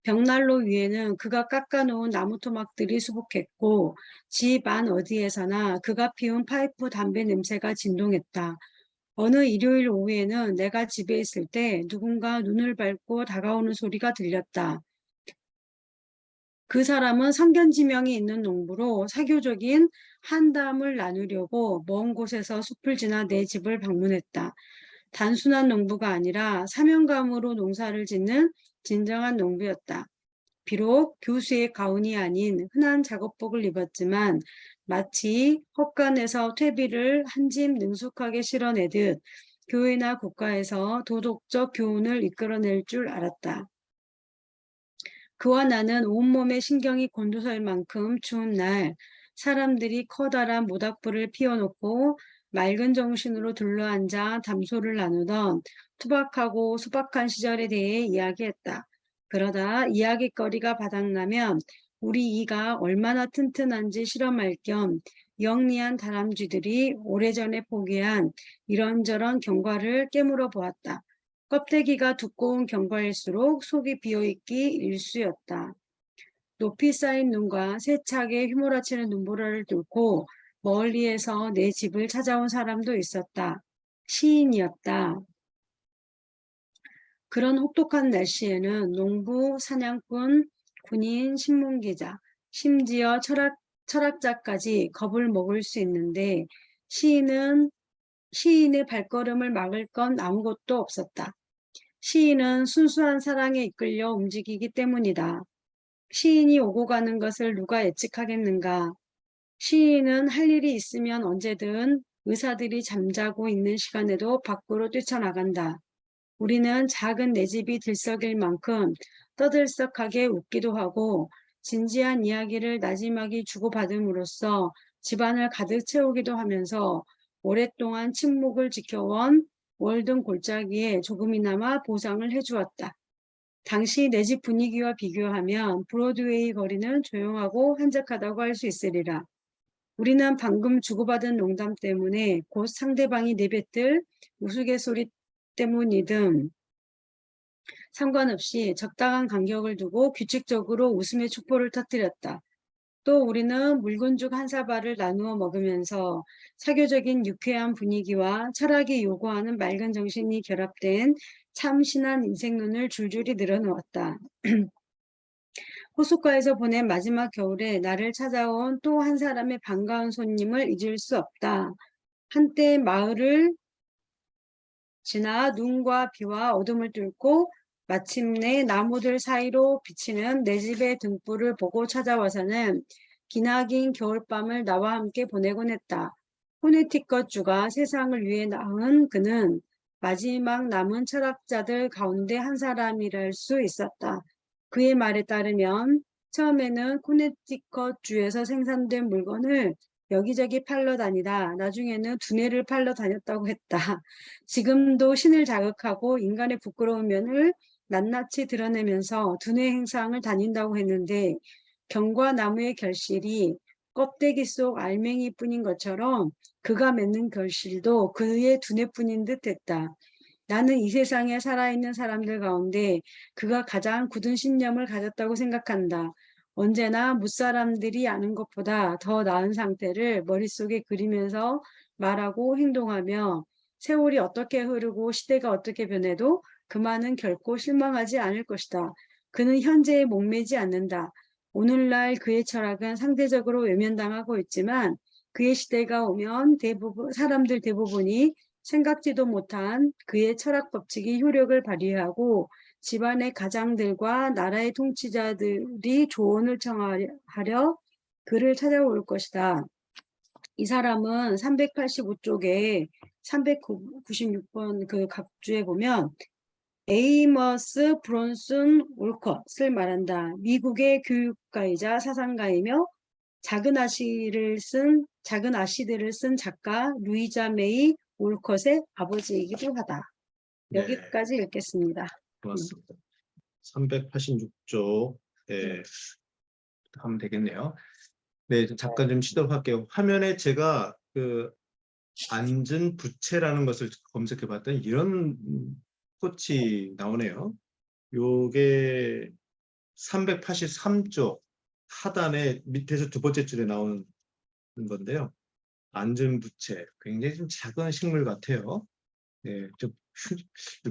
벽난로 위에는 그가 깎아놓은 나무 토막들이 수북했고 집 안 어디에서나 그가 피운 파이프 담배 냄새가 진동했다. 어느 일요일 오후에는 내가 집에 있을 때 누군가 눈을 밟고 다가오는 소리가 들렸다. 그 사람은 성견지명이 있는 농부로 사교적인 한담을 나누려고 먼 곳에서 숲을 지나 내 집을 방문했다. 단순한 농부가 아니라 사명감으로 농사를 짓는 진정한 농부였다. 비록 교수의 가운이 아닌 흔한 작업복을 입었지만 마치 헛간에서 퇴비를 한 집 능숙하게 실어내듯 교회나 국가에서 도덕적 교훈을 이끌어낼 줄 알았다. 그와 나는 온몸에 신경이 곤두설 만큼 추운 날 사람들이 커다란 모닥불을 피워놓고 맑은 정신으로 둘러앉아 담소를 나누던 투박하고 소박한 시절에 대해 이야기했다. 그러다 이야깃거리가 바닥나면 우리 이가 얼마나 튼튼한지 실험할 겸 영리한 다람쥐들이 오래전에 포기한 이런저런 경과를 깨물어 보았다. 껍데기가 두꺼운 경과일수록 속이 비어있기 일쑤였다. 높이 쌓인 눈과 세차게 휘몰아치는 눈보라를 뚫고 멀리에서 내 집을 찾아온 사람도 있었다. 시인이었다. 그런 혹독한 날씨에는 농부, 사냥꾼, 군인, 신문기자, 심지어 철학자까지 겁을 먹을 수 있는데 시인의 발걸음을 막을 건 아무것도 없었다. 시인은 순수한 사랑에 이끌려 움직이기 때문이다. 시인이 오고 가는 것을 누가 예측하겠는가? 시인은 할 일이 있으면 언제든 의사들이 잠자고 있는 시간에도 밖으로 뛰쳐나간다. 우리는 작은 내 집이 들썩일 만큼 떠들썩하게 웃기도 하고 진지한 이야기를 나지막이 주고받음으로써 집안을 가득 채우기도 하면서 오랫동안 침묵을 지켜온 월든 골짜기에 조금이나마 보상을 해주었다. 당시 내 집 분위기와 비교하면 브로드웨이 거리는 조용하고 한적하다고 할 수 있으리라. 우리는 방금 주고받은 농담 때문에 곧 상대방이 내뱉을 우스갯소리 때문이든 상관없이 적당한 간격을 두고 규칙적으로 웃음의 촛불을 터뜨렸다. 또 우리는 묽은죽 한 사발을 나누어 먹으면서 사교적인 유쾌한 분위기와 철학이 요구하는 맑은 정신이 결합된 참신한 인생론을 줄줄이 늘어놓았다. 호숫가에서 보낸 마지막 겨울에 나를 찾아온 또 한 사람의 반가운 손님을 잊을 수 없다. 한때 마을을 지나 눈과 비와 어둠을 뚫고 마침내 나무들 사이로 비치는 내 집의 등불을 보고 찾아와서는 기나긴 겨울밤을 나와 함께 보내곤 했다. 코네티컷주가 세상을 위해 낳은 그는 마지막 남은 철학자들 가운데 한 사람이랄 수 있었다. 그의 말에 따르면 처음에는 코네티컷주에서 생산된 물건을 여기저기 팔러 다니다 나중에는 두뇌를 팔러 다녔다고 했다. 지금도 신을 자극하고 인간의 부끄러운 면을 낱낱이 드러내면서 두뇌 행상을 다닌다고 했는데 경과 나무의 결실이 껍데기 속 알맹이뿐인 것처럼 그가 맺는 결실도 그의 두뇌뿐인 듯했다. 나는 이 세상에 살아있는 사람들 가운데 그가 가장 굳은 신념을 가졌다고 생각한다. 언제나 무사람들이 아는 것보다 더 나은 상태를 머릿속에 그리면서 말하고 행동하며 세월이 어떻게 흐르고 시대가 어떻게 변해도 그만은 결코 실망하지 않을 것이다. 그는 현재에 목매지 않는다. 오늘날 그의 철학은 상대적으로 외면당하고 있지만 그의 시대가 오면 사람들 대부분이 생각지도 못한 그의 철학 법칙이 효력을 발휘하고 집안의 가장들과 나라의 통치자들이 조언을 청하려 그를 찾아올 것이다. 이 사람은 385쪽에 396번 그 각주에 보면 에이머스 브론슨 올컷을 말한다. 미국의 교육가이자 사상가이며 작은 아시들을 쓴 작가 루이자 메이 올컷의 아버지이기도 하다. 네, 여기까지 읽겠습니다. 고맙습니다. 386조 하면 되겠네요. 네, 잠깐 좀 시도할게요. 화면에 제가 그 앉은 부채라는 것을 검색해 봤더니 이런 코치 나오네요. 요게 383조 하단에 밑에서 두 번째 줄에 나오는 건데요. 앉은 부채, 굉장히 좀 작은 식물 같아요. 네, 좀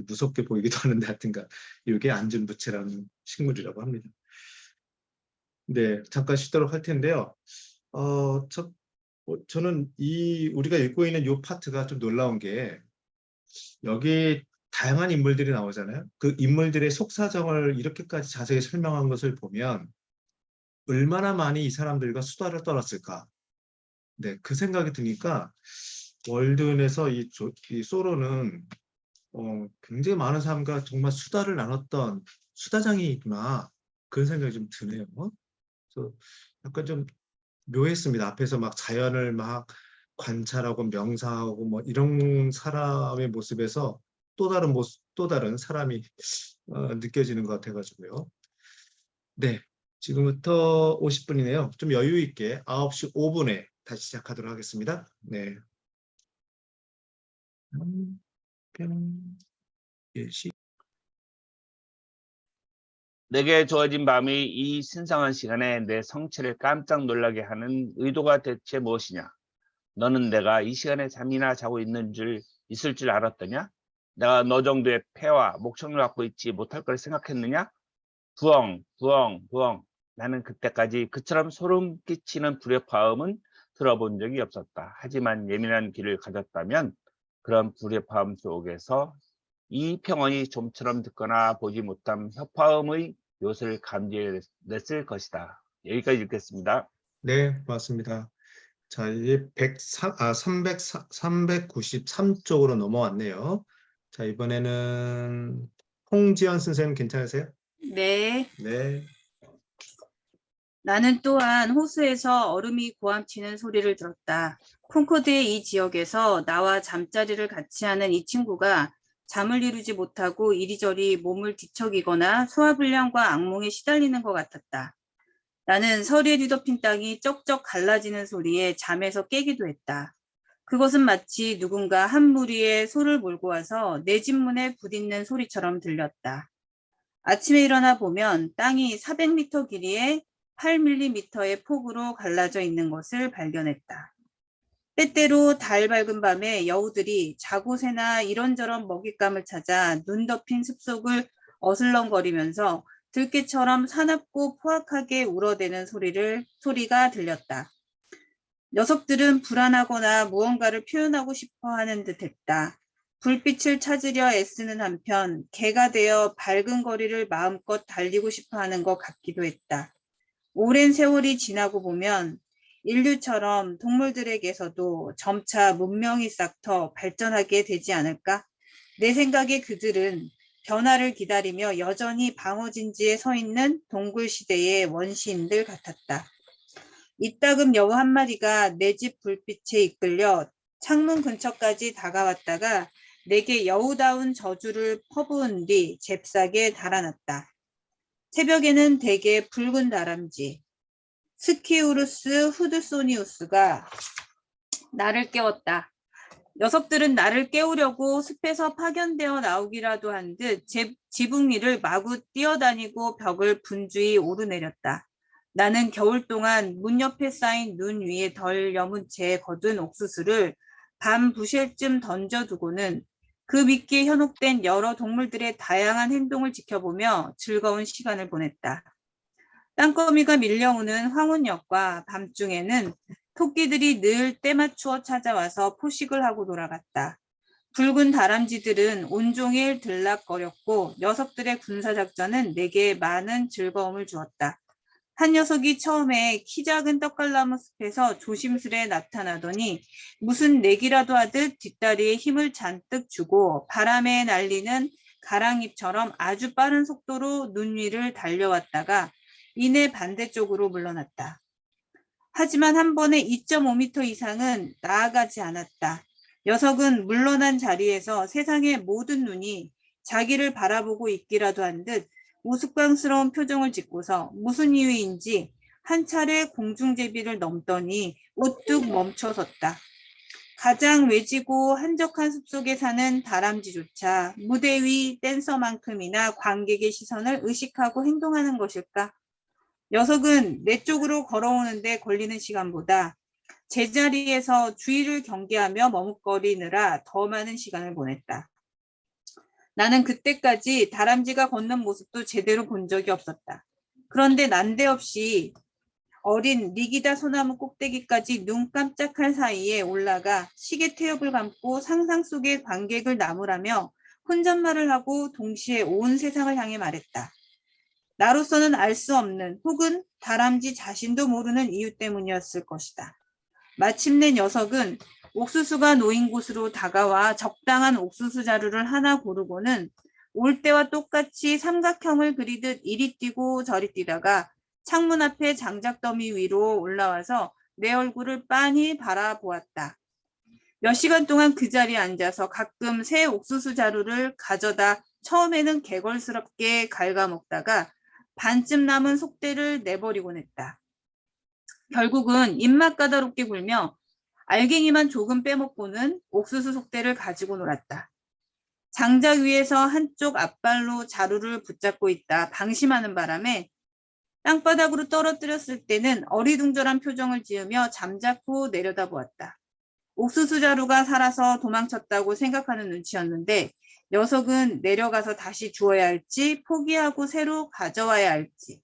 무섭게 보이기도 하는데 하여튼간 이게 앉은 부채라는 식물이라고 합니다. 네, 잠깐 쉬도록 할 텐데요. 저는 우리가 읽고 있는 이 파트가 좀 놀라운 게 여기 다양한 인물들이 나오잖아요. 그 인물들의 속사정을 이렇게까지 자세히 설명한 것을 보면 얼마나 많이 이 사람들과 수다를 떨었을까. 네, 그 생각이 드니까 월든에서 이 소로는 굉장히 많은 사람과 정말 수다를 나눴던 수다장이구나. 그런 생각이 좀 드네요. 그래서 약간 좀 묘했습니다. 앞에서 막 자연을 막 관찰하고 명상하고 뭐 이런 사람의 모습에서 또 다른 사람이 느껴지는 것 같아가지고요. 네, 지금부터 50분이네요. 좀 여유 있게 9시 5분에 다시 시작하도록 하겠습니다. 네. 내게 주어진 밤이 이 신성한 시간에 내 성체를 깜짝 놀라게 하는 의도가 대체 무엇이냐? 너는 내가 이 시간에 잠이나 자고 있을 줄 알았더냐? 내가 너 정도의 폐와 목청을 갖고 있지 못할 걸 생각했느냐? 부엉. 나는 그때까지 그처럼 소름 끼치는 불협화음은 들어본 적이 없었다. 하지만 예민한 귀를 가졌다면 그런 불협화음 속에서 이 평온이 좀처럼 듣거나 보지 못한 협화음의 묘를 감지했을 것이다. 여기까지 읽겠습니다. 네, 고맙습니다. 자, 이제 393쪽으로 넘어왔네요. 자, 이번에는 홍지연 선생님 괜찮으세요? 네, 네. 나는 또한 호수에서 얼음이 고함치는 소리를 들었다. 콩코드의 이 지역에서 나와 잠자리를 같이 하는 이 친구가 잠을 이루지 못하고 이리저리 몸을 뒤척이거나 소화불량과 악몽에 시달리는 것 같았다. 나는 서리에 뒤덮인 땅이 쩍쩍 갈라지는 소리에 잠에서 깨기도 했다. 그것은 마치 누군가 한 무리의 소를 몰고 와서 내 집 문에 부딪는 소리처럼 들렸다. 아침에 일어나 보면 땅이 400m 길이에 8mm의 폭으로 갈라져 있는 것을 발견했다. 때때로 달 밝은 밤에 여우들이 자고새나 이런저런 먹잇감을 찾아 눈 덮인 숲속을 어슬렁거리면서 들깨처럼 사납고 포악하게 울어대는 소리가 들렸다. 녀석들은 불안하거나 무언가를 표현하고 싶어 하는 듯했다. 불빛을 찾으려 애쓰는 한편 개가 되어 밝은 거리를 마음껏 달리고 싶어 하는 것 같기도 했다. 오랜 세월이 지나고 보면 인류처럼 동물들에게서도 점차 문명이 싹터 발전하게 되지 않을까? 내 생각에 그들은 변화를 기다리며 여전히 방어진지에 서 있는 동굴 시대의 원시인들 같았다. 이따금 여우 한 마리가 내 집 불빛에 이끌려 창문 근처까지 다가왔다가 내게 여우다운 저주를 퍼부은 뒤 잽싸게 달아났다. 새벽에는 대개 붉은 다람쥐, 스키우루스 후드소니우스가 나를 깨웠다. 녀석들은 나를 깨우려고 숲에서 파견되어 나오기라도 한 듯 지붕 위를 마구 뛰어다니고 벽을 분주히 오르내렸다. 나는 겨울 동안 문 옆에 쌓인 눈 위에 덜 여문 채 거둔 옥수수를 밤 부실쯤 던져두고는 그 밑에 현혹된 여러 동물들의 다양한 행동을 지켜보며 즐거운 시간을 보냈다. 땅거미가 밀려오는 황혼역과 밤중에는 토끼들이 늘 때맞추어 찾아와서 포식을 하고 돌아갔다. 붉은 다람쥐들은 온종일 들락거렸고 녀석들의 군사작전은 내게 많은 즐거움을 주었다. 한 녀석이 처음에 키 작은 떡갈나무 숲에서 조심스레 나타나더니 무슨 내기라도 하듯 뒷다리에 힘을 잔뜩 주고 바람에 날리는 가랑잎처럼 아주 빠른 속도로 눈 위를 달려왔다가 이내 반대쪽으로 물러났다. 하지만 한 번에 2.5m 이상은 나아가지 않았다. 녀석은 물러난 자리에서 세상의 모든 눈이 자기를 바라보고 있기라도 한 듯 우스꽝스러운 표정을 짓고서 무슨 이유인지 한 차례 공중제비를 넘더니 우뚝 멈춰섰다. 가장 외지고 한적한 숲속에 사는 다람쥐조차 무대 위 댄서만큼이나 관객의 시선을 의식하고 행동하는 것일까? 녀석은 내 쪽으로 걸어오는데 걸리는 시간보다 제자리에서 주위를 경계하며 머뭇거리느라 더 많은 시간을 보냈다. 나는 그때까지 다람쥐가 걷는 모습도 제대로 본 적이 없었다. 그런데 난데없이 어린 리기다 소나무 꼭대기까지 눈 깜짝할 사이에 올라가 시계 태엽을 감고 상상 속의 관객을 나무라며 혼잣말을 하고 동시에 온 세상을 향해 말했다. 나로서는 알 수 없는 혹은 다람쥐 자신도 모르는 이유 때문이었을 것이다. 마침내 녀석은 옥수수가 놓인 곳으로 다가와 적당한 옥수수 자루를 하나 고르고는 올 때와 똑같이 삼각형을 그리듯 이리 뛰고 저리 뛰다가 창문 앞에 장작더미 위로 올라와서 내 얼굴을 빤히 바라보았다. 몇 시간 동안 그 자리에 앉아서 가끔 새 옥수수 자루를 가져다 처음에는 개걸스럽게 갉아먹다가 반쯤 남은 속대를 내버리곤 했다. 결국은 입맛 까다롭게 굴며 알갱이만 조금 빼먹고는 옥수수 속대를 가지고 놀았다. 장작 위에서 한쪽 앞발로 자루를 붙잡고 있다 방심하는 바람에 땅바닥으로 떨어뜨렸을 때는 어리둥절한 표정을 지으며 잠자코 내려다보았다. 옥수수 자루가 살아서 도망쳤다고 생각하는 눈치였는데 녀석은 내려가서 다시 주어야 할지 포기하고 새로 가져와야 할지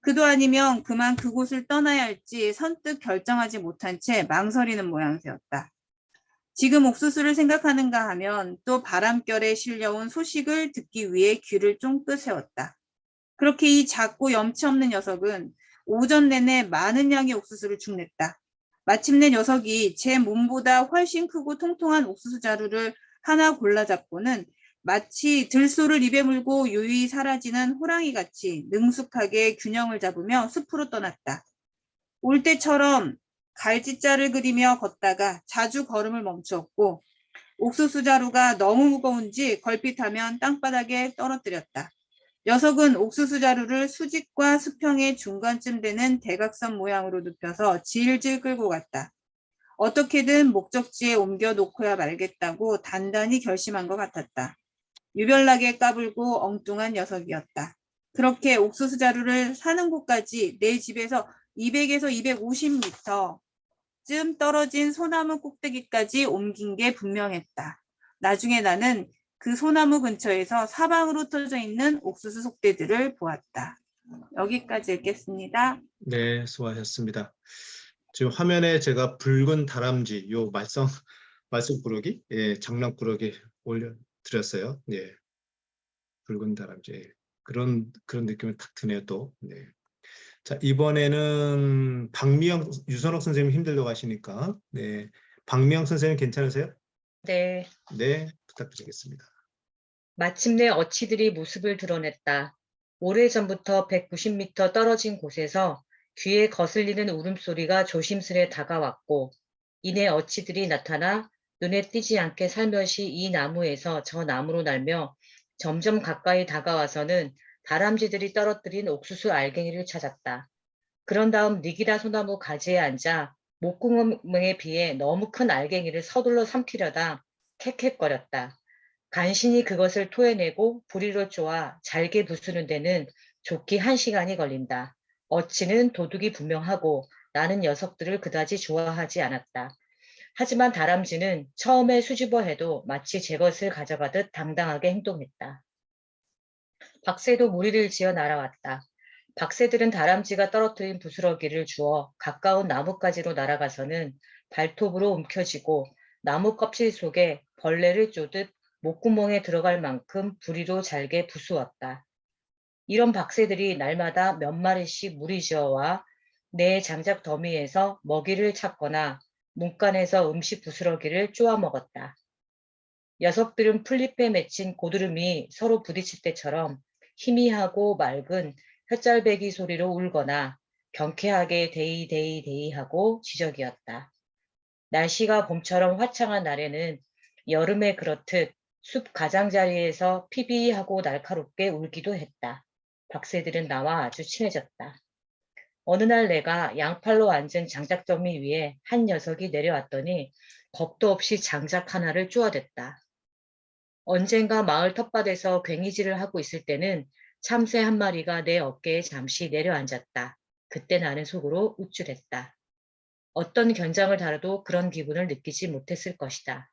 그도 아니면 그만 그곳을 떠나야 할지 선뜻 결정하지 못한 채 망설이는 모양새였다. 지금 옥수수를 생각하는가 하면 또 바람결에 실려온 소식을 듣기 위해 귀를 쫑긋 세웠다. 그렇게 이 작고 염치 없는 녀석은 오전 내내 많은 양의 옥수수를 축냈다. 마침내 녀석이 제 몸보다 훨씬 크고 통통한 옥수수 자루를 하나 골라잡고는 마치 들소를 입에 물고 유유히 사라지는 호랑이같이 능숙하게 균형을 잡으며 숲으로 떠났다. 올 때처럼 갈짓자를 그리며 걷다가 자주 걸음을 멈추었고 옥수수 자루가 너무 무거운지 걸핏하면 땅바닥에 떨어뜨렸다. 녀석은 옥수수 자루를 수직과 수평의 중간쯤 되는 대각선 모양으로 눕혀서 질질 끌고 갔다. 어떻게든 목적지에 옮겨 놓고야 말겠다고 단단히 결심한 것 같았다. 유별나게 까불고 엉뚱한 녀석이었다. 그렇게 옥수수 자루를 사는 곳까지 내 집에서 200에서 250m쯤 떨어진 소나무 꼭대기까지 옮긴 게 분명했다. 나중에 나는 그 소나무 근처에서 사방으로 흩어져 있는 옥수수 속대들을 보았다. 여기까지 읽겠습니다. 네, 수고하셨습니다. 지금 화면에 제가 붉은 다람쥐, 요 말썽꾸러기, 예, 장난꾸러기 올려드렸어요. 예. 붉은 다람쥐. 그런 느낌이 탁 드네요, 또. 네. 자, 이번에는 유선옥 선생님 힘들다고 하시니까, 네. 박미영 선생님 괜찮으세요? 네, 네, 부탁드리겠습니다. 마침내 어치들이 모습을 드러냈다. 오래전부터 190m 떨어진 곳에서 귀에 거슬리는 울음소리가 조심스레 다가왔고, 이내 어치들이 나타나 눈에 띄지 않게 살며시 이 나무에서 저 나무로 날며 점점 가까이 다가와서는 다람쥐들이 떨어뜨린 옥수수 알갱이를 찾았다. 그런 다음 니기라 소나무 가지에 앉아 목구멍에 비해 너무 큰 알갱이를 서둘러 삼키려다 캑캑거렸다. 간신히 그것을 토해내고 부리로 쪼아 잘게 부수는 데는 좋기 1시간이 걸린다. 어치는 도둑이 분명하고 나는 녀석들을 그다지 좋아하지 않았다. 하지만 다람쥐는 처음에 수줍어 해도 마치 제 것을 가져가듯 당당하게 행동했다. 박새도 무리를 지어 날아왔다. 박새들은 다람쥐가 떨어뜨린 부스러기를 주워 가까운 나뭇가지로 날아가서는 발톱으로 움켜쥐고 나무 껍질 속에 벌레를 쪼듯 목구멍에 들어갈 만큼 부리로 잘게 부수었다. 이런 박새들이 날마다 몇 마리씩 무리지어와 내 장작 더미에서 먹이를 찾거나 문간에서 음식 부스러기를 쪼아 먹었다. 녀석들은 풀잎에 맺힌 고드름이 서로 부딪힐 때처럼 희미하고 맑은 혓짤배기 소리로 울거나 경쾌하게 데이데이데이 하고 지저귀었다. 날씨가 봄처럼 화창한 날에는 여름에 그렇듯 숲 가장자리에서 피비하고 날카롭게 울기도 했다. 박새들은 나와 아주 친해졌다. 어느 날 내가 양팔로 앉은 장작더미 위에 한 녀석이 내려왔더니 겁도 없이 장작 하나를 쪼아댔다. 언젠가 마을 텃밭에서 괭이질을 하고 있을 때는 참새 한 마리가 내 어깨에 잠시 내려앉았다. 그때 나는 속으로 우쭐했다. 어떤 견장을 다뤄도 그런 기분을 느끼지 못했을 것이다.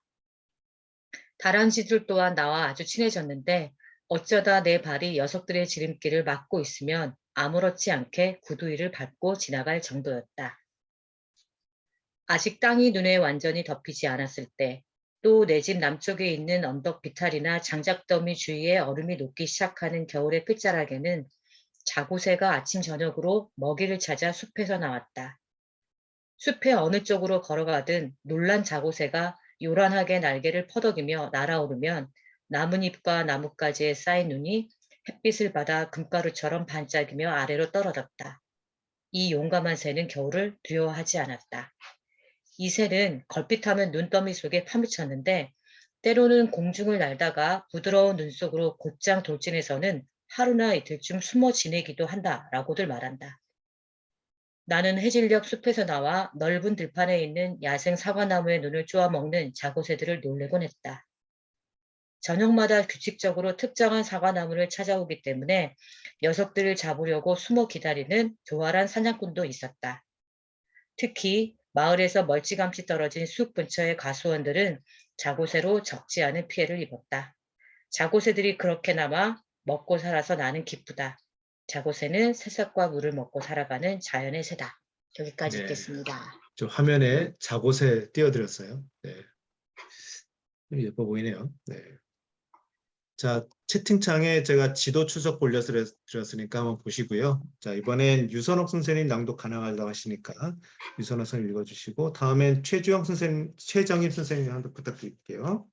다람쥐들 또한 나와 아주 친해졌는데 어쩌다 내 발이 녀석들의 지름길을 막고 있으면 아무렇지 않게 구두 위를 밟고 지나갈 정도였다. 아직 땅이 눈에 완전히 덮이지 않았을 때, 또 내 집 남쪽에 있는 언덕 비탈이나 장작더미 주위에 얼음이 녹기 시작하는 겨울의 끝자락에는 자고새가 아침 저녁으로 먹이를 찾아 숲에서 나왔다. 숲의 어느 쪽으로 걸어가든 놀란 자고새가 요란하게 날개를 퍼덕이며 날아오르면 나뭇잎과 나뭇가지에 쌓인 눈이 햇빛을 받아 금가루처럼 반짝이며 아래로 떨어졌다. 이 용감한 새는 겨울을 두려워하지 않았다. 이 새는 걸핏하면 눈더미 속에 파묻혔는데 때로는 공중을 날다가 부드러운 눈 속으로 곧장 돌진해서는 하루나 이틀쯤 숨어 지내기도 한다라고들 말한다. 나는 해질녘 숲에서 나와 넓은 들판에 있는 야생 사과나무의 눈을 쪼아 먹는 자고새들을 놀래곤 했다. 저녁마다 규칙적으로 특정한 사과나무를 찾아오기 때문에 녀석들을 잡으려고 숨어 기다리는 교활한 사냥꾼도 있었다. 특히 마을에서 멀찌감치 떨어진 숲 근처의 가수원들은 자고새로 적지 않은 피해를 입었다. 자고새들이 그렇게나마 먹고 살아서 나는 기쁘다. 자고새는 새싹과 물을 먹고 살아가는 자연의 새다. 여기까지 네. 읽겠습니다. 저 화면에 자고새 띄워드렸어요. 네. 좀 예뻐 보이네요. 네. 자, 채팅창에 제가 지도 추석 올려드렸으니까 한번 보시고요. 자, 이번엔 유선옥 선생님 낭독 가능하다고 하시니까 유선옥 선생님 읽어주시고, 다음엔 최정임 선생님 한번 부탁드릴게요.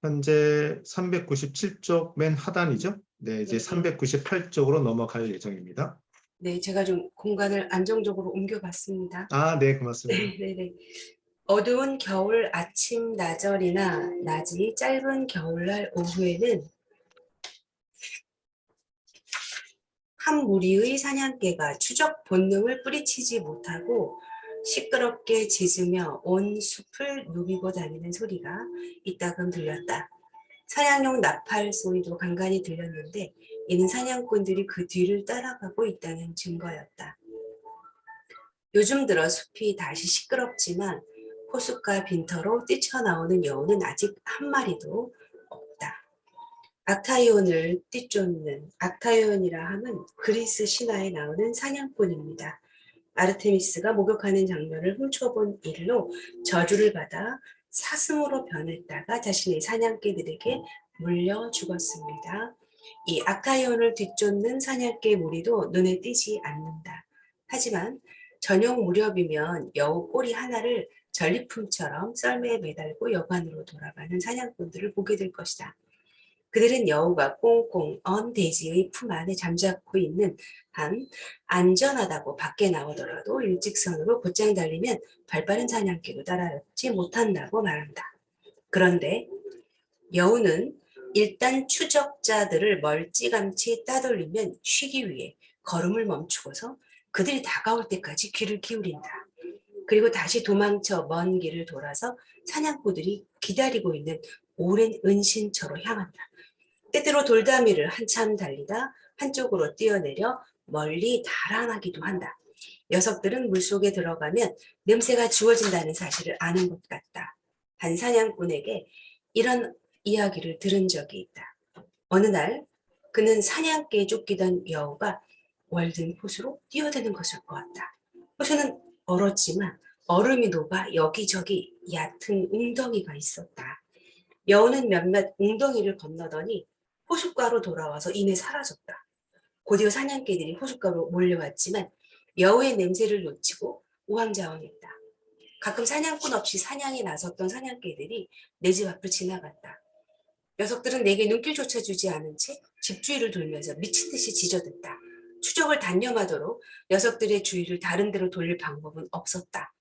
현재 397쪽 맨 하단이죠? 네, 이제 398쪽으로 넘어갈 예정입니다. 네, 제가 좀 공간을 안정적으로 옮겨봤습니다. 아, 네, 고맙습니다. 네네. 어두운 겨울 아침 나절이나 낮이 짧은 겨울날 오후에는 한 무리의 사냥개가 추적 본능을 뿌리치지 못하고 시끄럽게 짖으며 온 숲을 누비고 다니는 소리가 이따금 들렸다. 사냥용 나팔 소리도 간간히 들렸는데 이는 사냥꾼들이 그 뒤를 따라가고 있다는 증거였다. 요즘 들어 숲이 다시 시끄럽지만 호숫가 빈터로 뛰쳐나오는 여우는 아직 한 마리도 없다. 악타이온을 띠쫓는 악타이온이라 함은 그리스 신화에 나오는 사냥꾼입니다. 아르테미스가 목욕하는 장면을 훔쳐본 일로 저주를 받아 사슴으로 변했다가 자신의 사냥개들에게 물려 죽었습니다. 이 아카이온을 뒤쫓는 사냥개 무리도 눈에 띄지 않는다. 하지만 저녁 무렵이면 여우 꼬리 하나를 전리품처럼 썰매에 매달고 여관으로 돌아가는 사냥꾼들을 보게 될 것이다. 그들은 여우가 꽁꽁 언 돼지의 품 안에 잠자코 있는 한 안전하다고 밖에 나오더라도 일직선으로 곧장 달리면 발빠른 사냥개도 따라잡지 못한다고 말한다. 그런데 여우는 일단 추적자들을 멀찌감치 따돌리면 쉬기 위해 걸음을 멈추고서 그들이 다가올 때까지 귀를 기울인다. 그리고 다시 도망쳐 먼 길을 돌아서 사냥꾼들이 기다리고 있는 오랜 은신처로 향한다. 때때로 돌다미를 한참 달리다 한쪽으로 뛰어내려 멀리 달아나기도 한다. 녀석들은 물속에 들어가면 냄새가 지워진다는 사실을 아는 것 같다. 한 사냥꾼에게 이런 이야기를 들은 적이 있다. 어느 날 그는 사냥개에 쫓기던 여우가 월든 호수로 뛰어드는 것을 보았다. 호수는 얼었지만 얼음이 녹아 여기저기 얕은 웅덩이가 있었다. 여우는 몇몇 웅덩이를 건너더니 호숫가로 돌아와서 이내 사라졌다. 곧이어 사냥개들이 호숫가로 몰려왔지만 여우의 냄새를 놓치고 우왕좌왕했다. 가끔 사냥꾼 없이 사냥에 나섰던 사냥개들이 내 집 앞을 지나갔다. 녀석들은 내게 눈길조차 주지 않은 채 집 주위를 돌면서 미친 듯이 짖어댔다. 추적을 단념하도록 녀석들의 주위를 다른 데로 돌릴 방법은 없었다.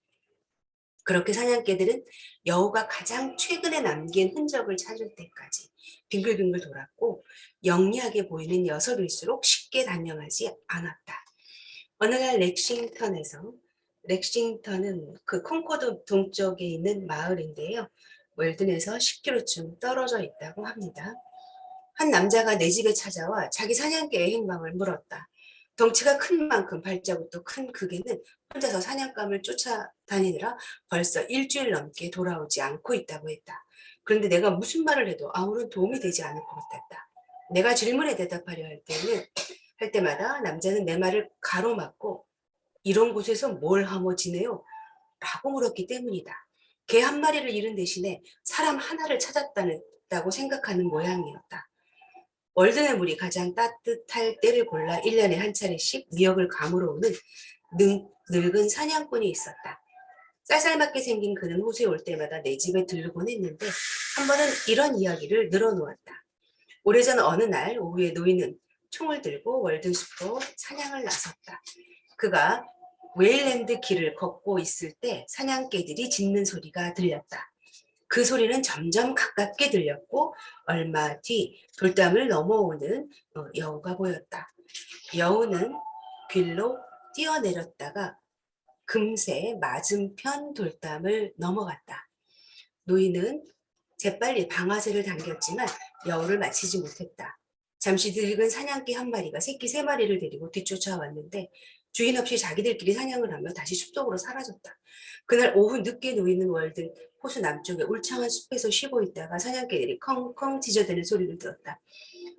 그렇게 사냥개들은 여우가 가장 최근에 남긴 흔적을 찾을 때까지 빙글빙글 돌았고 영리하게 보이는 녀석일수록 쉽게 단념하지 않았다. 어느 날 렉싱턴은 그 콩코드 동쪽에 있는 마을인데요. 웰든에서 10km쯤 떨어져 있다고 합니다. 한 남자가 내 집에 찾아와 자기 사냥개의 행방을 물었다. 덩치가 큰 만큼 발자국도 큰 그 개는 혼자서 사냥감을 쫓아다니느라 벌써 일주일 넘게 돌아오지 않고 있다고 했다. 그런데 내가 무슨 말을 해도 아무런 도움이 되지 않을 것 같았다. 내가 질문에 대답하려 할 때마다 남자는 내 말을 가로막고 이런 곳에서 뭘 하며 지내요? 라고 물었기 때문이다. 개 한 마리를 잃은 대신에 사람 하나를 찾았다고 생각하는 모양이었다. 월든의 물이 가장 따뜻할 때를 골라 1년에 한 차례씩 미역을 감으러 오는 늙은 사냥꾼이 있었다. 쌀쌀맞게 생긴 그는 호수에 올 때마다 내 집에 들르곤 했는데 한 번은 이런 이야기를 늘어놓았다. 오래전 어느 날 오후에 노인은 총을 들고 월든 숲으로 사냥을 나섰다. 그가 웨일랜드 길을 걷고 있을 때 사냥개들이 짖는 소리가 들렸다. 그 소리는 점점 가깝게 들렸고 얼마 뒤 돌담을 넘어오는 여우가 보였다. 여우는 길로 뛰어내렸다가 금세 맞은편 돌담을 넘어갔다. 노인은 재빨리 방아쇠를 당겼지만 여우를 맞히지 못했다. 잠시 늙은 사냥개 한 마리가 새끼 3마리를 데리고 뒤쫓아왔는데 주인 없이 자기들끼리 사냥을 하며 다시 숲속으로 사라졌다. 그날 오후 늦게 노인은 월든 호수 남쪽의 울창한 숲에서 쉬고 있다가 사냥개들이 컹컹 짖어대는 소리를 들었다.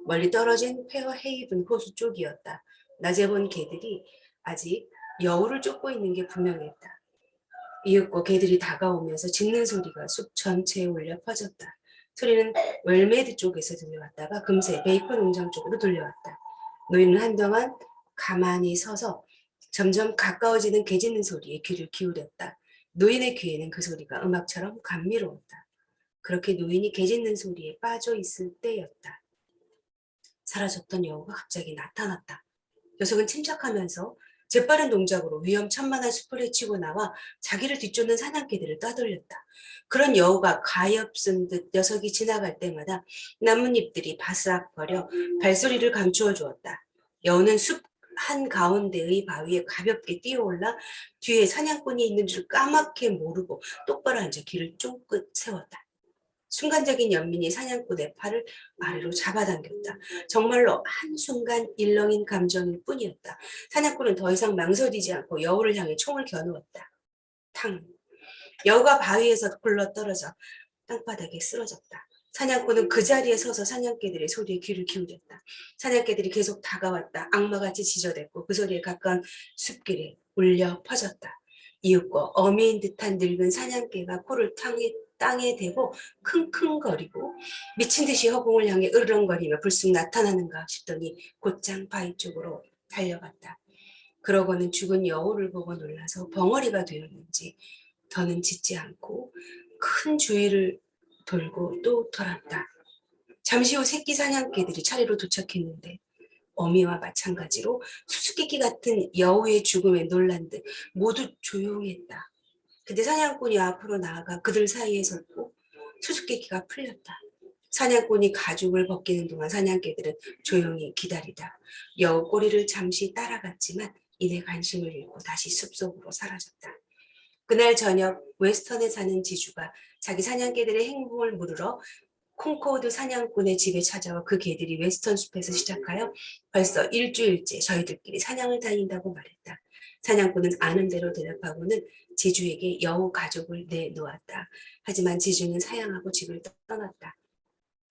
멀리 떨어진 페어헤이븐 호수 쪽이었다. 낮에 본 개들이 아직 여우를 쫓고 있는 게 분명했다. 이윽고 개들이 다가오면서 짖는 소리가 숲 전체에 울려 퍼졌다. 소리는 웰메드 쪽에서 들려왔다가 금세 베이컨 농장 쪽으로 돌려왔다. 노인은 한동안 가만히 서서 점점 가까워지는 개 짖는 소리에 귀를 기울였다. 노인의 귀에는 그 소리가 음악처럼 감미로웠다. 그렇게 노인이 개 짖는 소리에 빠져 있을 때였다. 사라졌던 여우가 갑자기 나타났다. 녀석은 침착하면서 재빠른 동작으로 위험천만한 숲을 헤치고 나와 자기를 뒤쫓는 사냥개들을 따돌렸다. 그런 여우가 가엾은 듯 녀석이 지나갈 때마다 나뭇잎들이 바스락거려 발소리를 감추어 주었다. 여우는 숲 한가운데의 바위에 가볍게 뛰어올라 뒤에 사냥꾼이 있는 줄 까맣게 모르고 똑바로 앉아 귀를 쫑긋 세웠다. 순간적인 연민이 사냥꾼의 팔을 아래로 잡아당겼다. 정말로 한순간 일렁인 감정일 뿐이었다. 사냥꾼은 더 이상 망설이지 않고 여우를 향해 총을 겨누었다. 탕! 여우가 바위에서 굴러떨어져 땅바닥에 쓰러졌다. 사냥꾼은 그 자리에 서서 사냥개들의 소리에 귀를 기울였다. 사냥개들이 계속 다가왔다. 악마같이 짖어댔고 그 소리에 가까운 숲길에 울려 퍼졌다. 이윽고 어미인 듯한 늙은 사냥개가 코를 땅에 대고 킁킁거리고 미친 듯이 허공을 향해 으르렁거리며 불쑥 나타나는가 싶더니 곧장 바위 쪽으로 달려갔다. 그러고는 죽은 여우를 보고 놀라서 벙어리가 되었는지 더는 짖지 않고 큰 주위를 돌고 또 돌았다. 잠시 후 새끼 사냥개들이 차례로 도착했는데 어미와 마찬가지로 수수께끼 같은 여우의 죽음에 놀란 듯 모두 조용했다. 근데 사냥꾼이 앞으로 나아가 그들 사이에 섰고 수수께끼가 풀렸다. 사냥꾼이 가죽을 벗기는 동안 사냥개들은 조용히 기다리다 여우 꼬리를 잠시 따라갔지만 이내 관심을 잃고 다시 숲속으로 사라졌다. 그날 저녁 웨스턴에 사는 지주가 자기 사냥개들의 행복을 물으러 콩코드 사냥꾼의 집에 찾아와 그 개들이 웨스턴 숲에서 시작하여 벌써 일주일째 저희들끼리 사냥을 다닌다고 말했다. 사냥꾼은 아는 대로 대답하고는 지주에게 여우 가족을 내놓았다. 하지만 지주는 사양하고 집을 떠났다.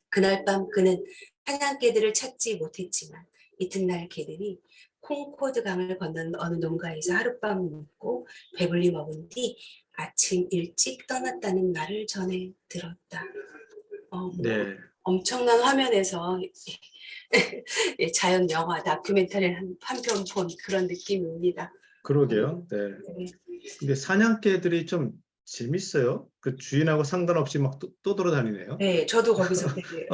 그날 밤 그는 사냥개들을 찾지 못했지만 이튿날 개들이 콩코드 강을 건넌 어느 농가에서 하룻밤 묵고 배불리 먹은 뒤 아침 일찍 떠났다는 말을 전해 들었다. 네. 엄청난 화면에서 자연 영화 다큐멘터리를 한 편 본 그런 느낌입니다. 그러게요. 네. 네. 근데 사냥개들이 좀 재밌어요. 그 주인하고 상관없이 막 또 돌아다니네요. 네, 저도 거기서 되게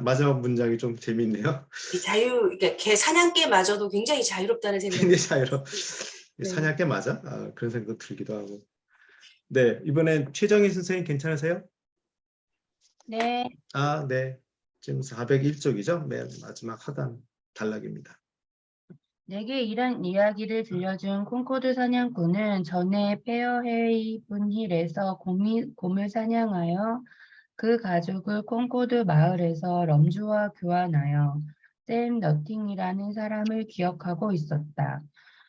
마지막 문장이 좀 재밌네요. 이 그러니까 개 사냥개마저도 굉장히 자유롭다는 생각이 굉장히 자유로. 네. 사냥개 맞아? 그런 생각도 들기도 하고. 네, 이번엔 최정희 선생님 괜찮으세요? 네, 네. 지금 401쪽이죠? 맨 마지막 하단 단락입니다. 내게 이런 이야기를 들려준 콩코드 사냥꾼은 전에 페어헤이븐 힐에서 곰을 사냥하여 그 가죽을 콩코드 마을에서 럼주와 교환하여 샘 너팅이라는 사람을 기억하고 있었다.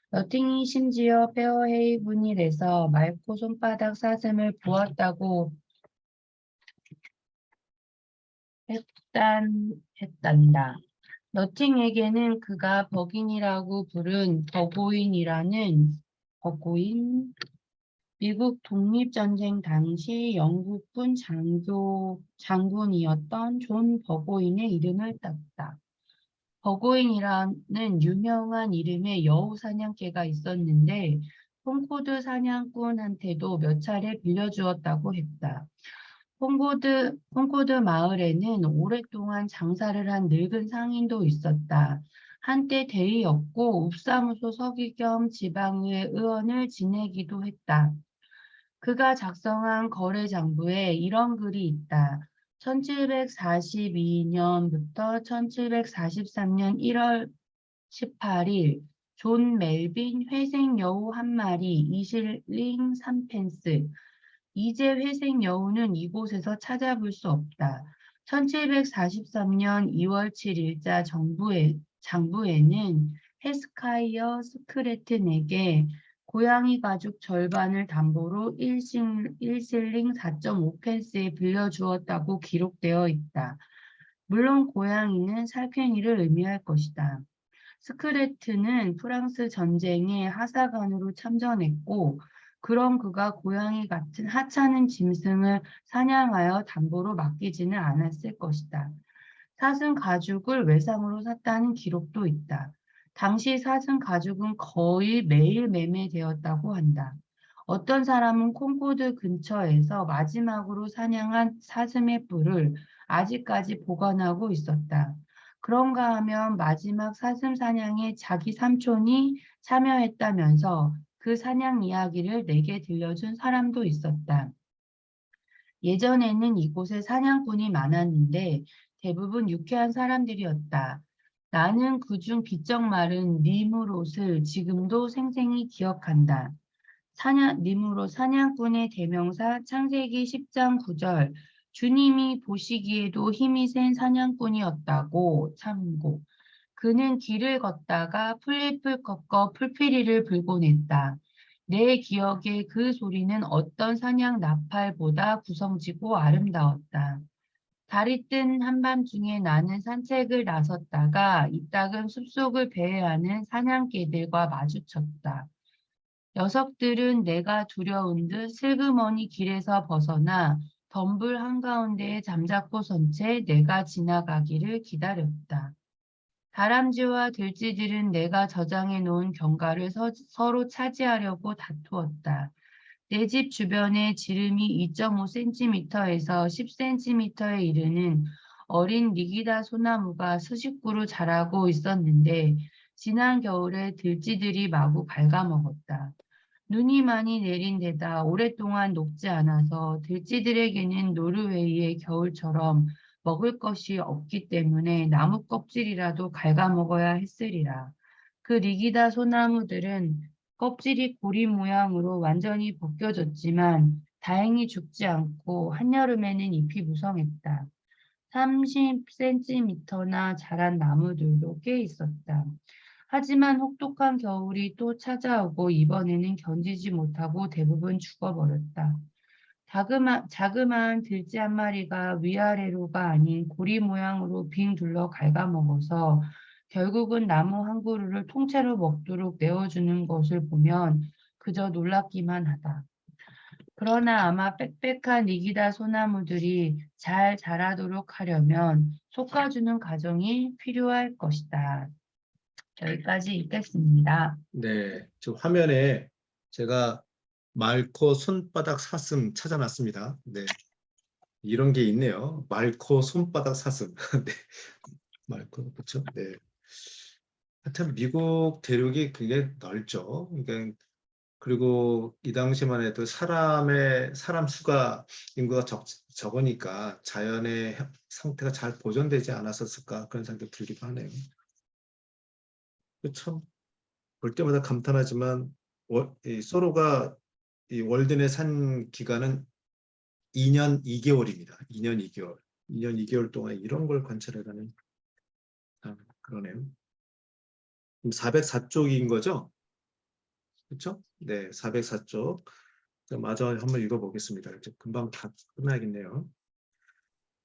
너팅이 심지어 페어헤이븐 힐에서 맑고 손바닥 사슴을 보았다고 했단다. 너팅에게는 그가 버긴이라고 부른 미국 독립전쟁 당시 영국군 장군이었던 존 버고인의 이름을 땄다. 버고인이라는 유명한 이름의 여우 사냥개가 있었는데 콩코드 사냥꾼한테도 몇 차례 빌려주었다고 했다. 콩코드 마을에는 오랫동안 장사를 한 늙은 상인도 있었다. 한때 대의였고 읍사무소 서기 겸 지방의회 의원을 지내기도 했다. 그가 작성한 거래장부에 이런 글이 있다. 1742년부터 1743년 1월 18일 존 멜빈 회색 여우 한 마리 2실링 3펜스. 이제 회색 여우는 이곳에서 찾아볼 수 없다. 1743년 2월 7일자 장부에는 헤스카이어 스크레튼에게 고양이 가죽 절반을 담보로 1실링 4.5펜스에 빌려주었다고 기록되어 있다. 물론 고양이는 살쾡이를 의미할 것이다. 스크레튼은 프랑스 전쟁에 하사관으로 참전했고 그런 그가 고양이 같은 하찮은 짐승을 사냥하여 담보로 맡기지는 않았을 것이다. 사슴 가죽을 외상으로 샀다는 기록도 있다. 당시 사슴 가죽은 거의 매일 매매되었다고 한다. 어떤 사람은 콩코드 근처에서 마지막으로 사냥한 사슴의 뿔을 아직까지 보관하고 있었다. 그런가 하면 마지막 사슴 사냥에 자기 삼촌이 참여했다면서 그 사냥 이야기를 내게 들려준 사람도 있었다. 예전에는 이곳에 사냥꾼이 많았는데 대부분 유쾌한 사람들이었다. 나는 그중 비쩍 마른 니무롯을 지금도 생생히 기억한다. 니무롯 사냥꾼의 대명사 창세기 10장 9절 주님이 보시기에도 힘이 센 사냥꾼이었다고 참고. 그는 길을 걷다가 풀잎을 꺾어 풀피리를 불고 냈다. 내 기억에 그 소리는 어떤 사냥 나팔보다 구성지고 아름다웠다. 달이 뜬 한밤중에 나는 산책을 나섰다가 이따금 숲속을 배회하는 사냥개들과 마주쳤다. 녀석들은 내가 두려운 듯 슬그머니 길에서 벗어나 덤불 한가운데에 잠자코 선 채 내가 지나가기를 기다렸다. 다람쥐와 들쥐들은 내가 저장해 놓은 견과를 서로 차지하려고 다투었다. 내 집 주변에 지름이 2.5cm에서 10cm에 이르는 어린 리기다 소나무가 수십 그루 자라고 있었는데 지난 겨울에 들쥐들이 마구 갉아먹었다. 눈이 많이 내린 데다 오랫동안 녹지 않아서 들쥐들에게는 노르웨이의 겨울처럼 먹을 것이 없기 때문에 나무 껍질이라도 갉아먹어야 했으리라. 그 리기다 소나무들은 껍질이 고리 모양으로 완전히 벗겨졌지만 다행히 죽지 않고 한여름에는 잎이 무성했다. 30cm나 자란 나무들도 꽤 있었다. 하지만 혹독한 겨울이 또 찾아오고 이번에는 견디지 못하고 대부분 죽어버렸다. 자그마한 들쥐 한 마리가 위아래로가 아닌 고리 모양으로 빙 둘러 갉아먹어서 결국은 나무 한 그루를 통째로 먹도록 내어주는 것을 보면 그저 놀랍기만 하다. 그러나 아마 빽빽한 리기다 소나무들이 잘 자라도록 하려면 솎아주는 과정이 필요할 것이다. 여기까지 읽겠습니다. 네, 저 화면에 제가 말코 손바닥 사슴 찾아놨습니다. 네, 이런 게 있네요. 말코 손바닥 사슴. 네, 말코 그렇죠? 네. 하여튼 미국 대륙이 굉장히 넓죠. 그러니까 그리고 이 당시만 해도 사람 수가 인구가 적으니까 자연의 상태가 잘 보존되지 않았었을까 그런 생각이 들기도 하네요. 참 볼 때마다 감탄하지만 이 소로가 이 월든에 산 기간은 2년 2개월입니다. 2년 2개월. 2년 2개월 동안 이런 걸 관찰해가는 그러네요. 404쪽인 거죠? 그렇죠? 네, 404쪽. 마저 한번 읽어보겠습니다. 이제 금방 다 끝나겠네요.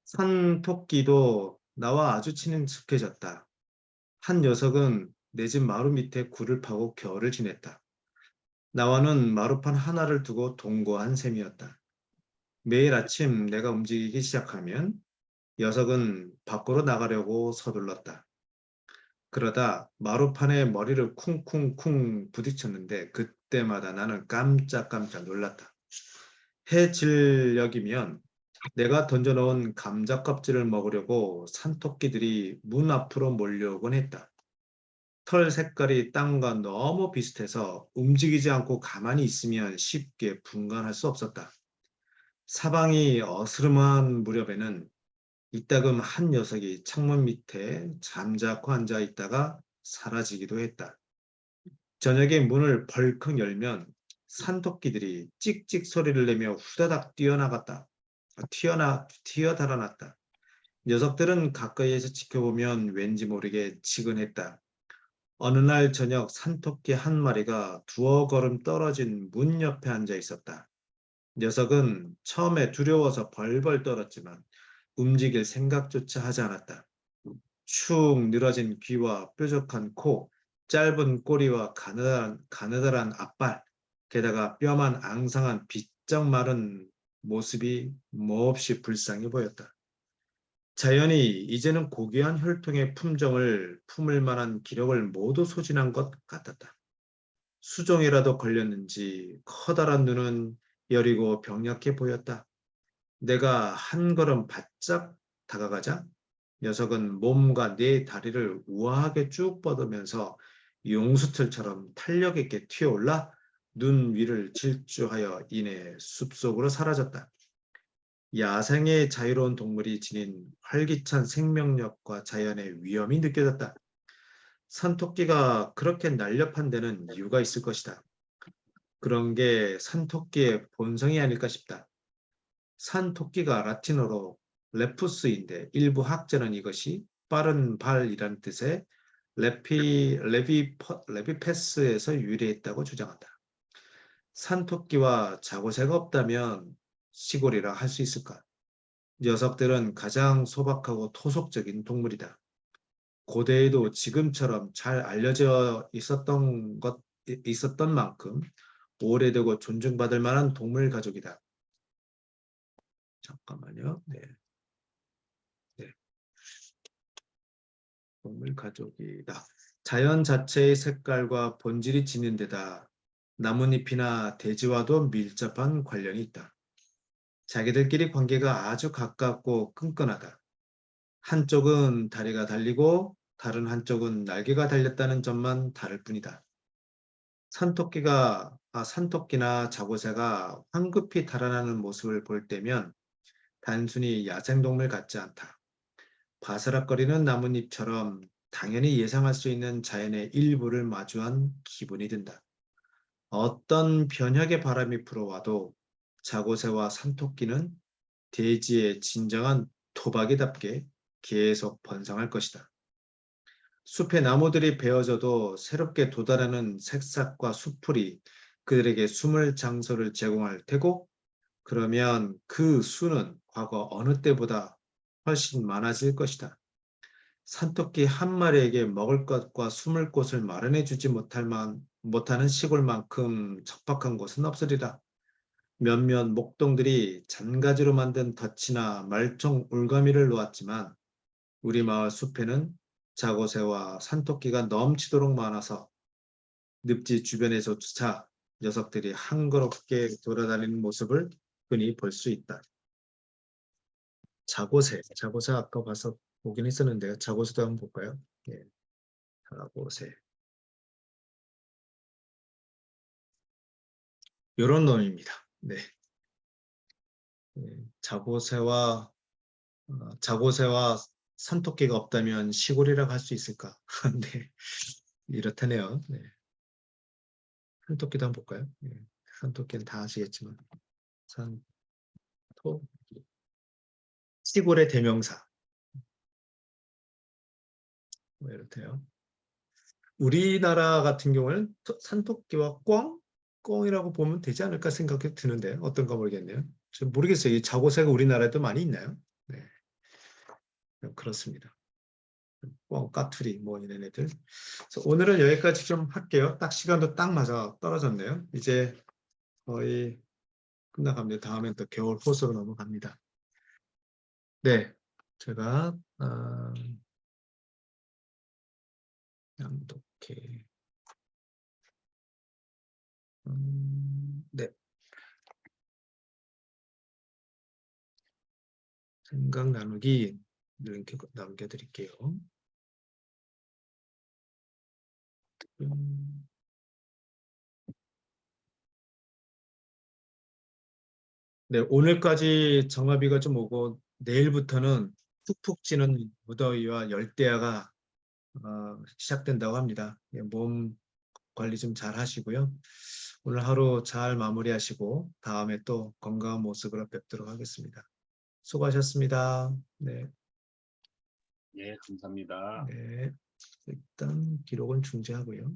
산토끼도 나와 아주 친숙해졌다. 한 녀석은 내 집 마루 밑에 굴을 파고 겨울을 지냈다. 나와는 마루판 하나를 두고 동거한 셈이었다. 매일 아침 내가 움직이기 시작하면 녀석은 밖으로 나가려고 서둘렀다. 그러다 마루판에 머리를 쿵쿵쿵 부딪혔는데 그때마다 나는 깜짝깜짝 놀랐다. 해질녘이면 내가 던져놓은 감자 껍질을 먹으려고 산토끼들이 문 앞으로 몰려오곤 했다. 털 색깔이 땅과 너무 비슷해서 움직이지 않고 가만히 있으면 쉽게 분간할 수 없었다. 사방이 어스름한 무렵에는 이따금 한 녀석이 창문 밑에 잠자코 앉아 있다가 사라지기도 했다. 저녁에 문을 벌컥 열면 산토끼들이 찍찍 소리를 내며 후다닥 튀어달아났다. 녀석들은 가까이에서 지켜보면 왠지 모르게 지근했다. 어느 날 저녁 산토끼 한 마리가 두어 걸음 떨어진 문 옆에 앉아 있었다. 녀석은 처음에 두려워서 벌벌 떨었지만 움직일 생각조차 하지 않았다. 축 늘어진 귀와 뾰족한 코, 짧은 꼬리와 가느다란 앞발, 게다가 뼈만 앙상한 비쩍 마른 모습이 몹시 불쌍해 보였다. 자연이 이제는 고귀한 혈통의 품종을 품을 만한 기력을 모두 소진한 것 같았다. 수종이라도 걸렸는지 커다란 눈은 여리고 병약해 보였다. 내가 한 걸음 바짝 다가가자 녀석은 몸과 네 다리를 우아하게 쭉 뻗으면서 용수틀처럼 탄력 있게 튀어올라 눈 위를 질주하여 이내 숲속으로 사라졌다. 야생의 자유로운 동물이 지닌 활기찬 생명력과 자연의 위험이 느껴졌다. 산토끼가 그렇게 날렵한 데는 이유가 있을 것이다. 그런 게 산토끼의 본성이 아닐까 싶다. 산토끼가 라틴어로 레푸스인데 일부 학자는 이것이 빠른 발이라는 뜻의 레비패스에서 유래했다고 주장한다. 산토끼와 자고새가 없다면 시골이라 할 수 있을까? 녀석들은 가장 소박하고 토속적인 동물이다. 고대에도 지금처럼 잘 알려져 있었던 만큼 오래되고 존중받을 만한 동물 가족이다. 잠깐만요. 네. 동물 가족이다. 자연 자체의 색깔과 본질이 지닌 데다 나뭇잎이나 대지와도 밀접한 관련이 있다. 자기들끼리 관계가 아주 가깝고 끈끈하다. 한쪽은 다리가 달리고 다른 한쪽은 날개가 달렸다는 점만 다를 뿐이다. 산토끼나 자고새가 황급히 달아나는 모습을 볼 때면 단순히 야생동물 같지 않다. 바스락거리는 나뭇잎처럼 당연히 예상할 수 있는 자연의 일부를 마주한 기분이 든다. 어떤 변혁의 바람이 불어와도 자고새와 산토끼는 대지의 진정한 토박이답게 계속 번성할 것이다. 숲의 나무들이 베어져도 새롭게 돋아나는 새싹과 숲풀이 그들에게 숨을 장소를 제공할 테고, 그러면 그 수는 과거 어느 때보다 훨씬 많아질 것이다. 산토끼 한 마리에게 먹을 것과 숨을 곳을 마련해 주지 못하는 시골만큼 척박한 곳은 없으리라. 몇몇 목동들이 잔가지로 만든 덫이나 말총 올가미를 놓았지만 우리 마을 숲에는 자고새와 산토끼가 넘치도록 많아서 늪지 주변에서조차 녀석들이 한거롭게 돌아다니는 모습을 흔히 볼 수 있다. 자고새 아까 봐서 보긴 했었는데요. 자고새도 한번 볼까요? 예. 자고새. 요런 놈입니다. 네. 자고새와 산토끼가 없다면 시골이라고 할 수 있을까? 네. 이렇다네요. 네. 산토끼도 한번 볼까요? 네. 산토끼는 다 아시겠지만 산토끼. 시골의 대명사. 뭐 이렇대요. 우리나라 같은 경우는 산토끼와 꿩이라고 보면 되지 않을까 생각이 드는데 어떤가 모르겠네요. 좀 모르겠어요. 이 자고새가 우리나라에도 많이 있나요? 네. 그렇습니다. 꿩, 까투리 뭐 이런 애들. 그래서 오늘은 여기까지 좀 할게요. 딱 시간도 딱 맞아 떨어졌네요. 이제 거의 끝나갑니다. 다음엔 또 겨울 호수로 넘어갑니다. 네, 제가 양독회 네. 생각 나누기 링크 남겨드릴게요. 네, 오늘까지 정화비가 좀 오고 내일부터는 푹푹 찌는 무더위와 열대야가 시작된다고 합니다. 예, 몸 관리 좀 잘 하시고요. 오늘 하루 잘 마무리하시고 다음에 또 건강한 모습으로 뵙도록 하겠습니다. 수고하셨습니다. 네. 네, 감사합니다. 네. 일단 기록은 중지하고요.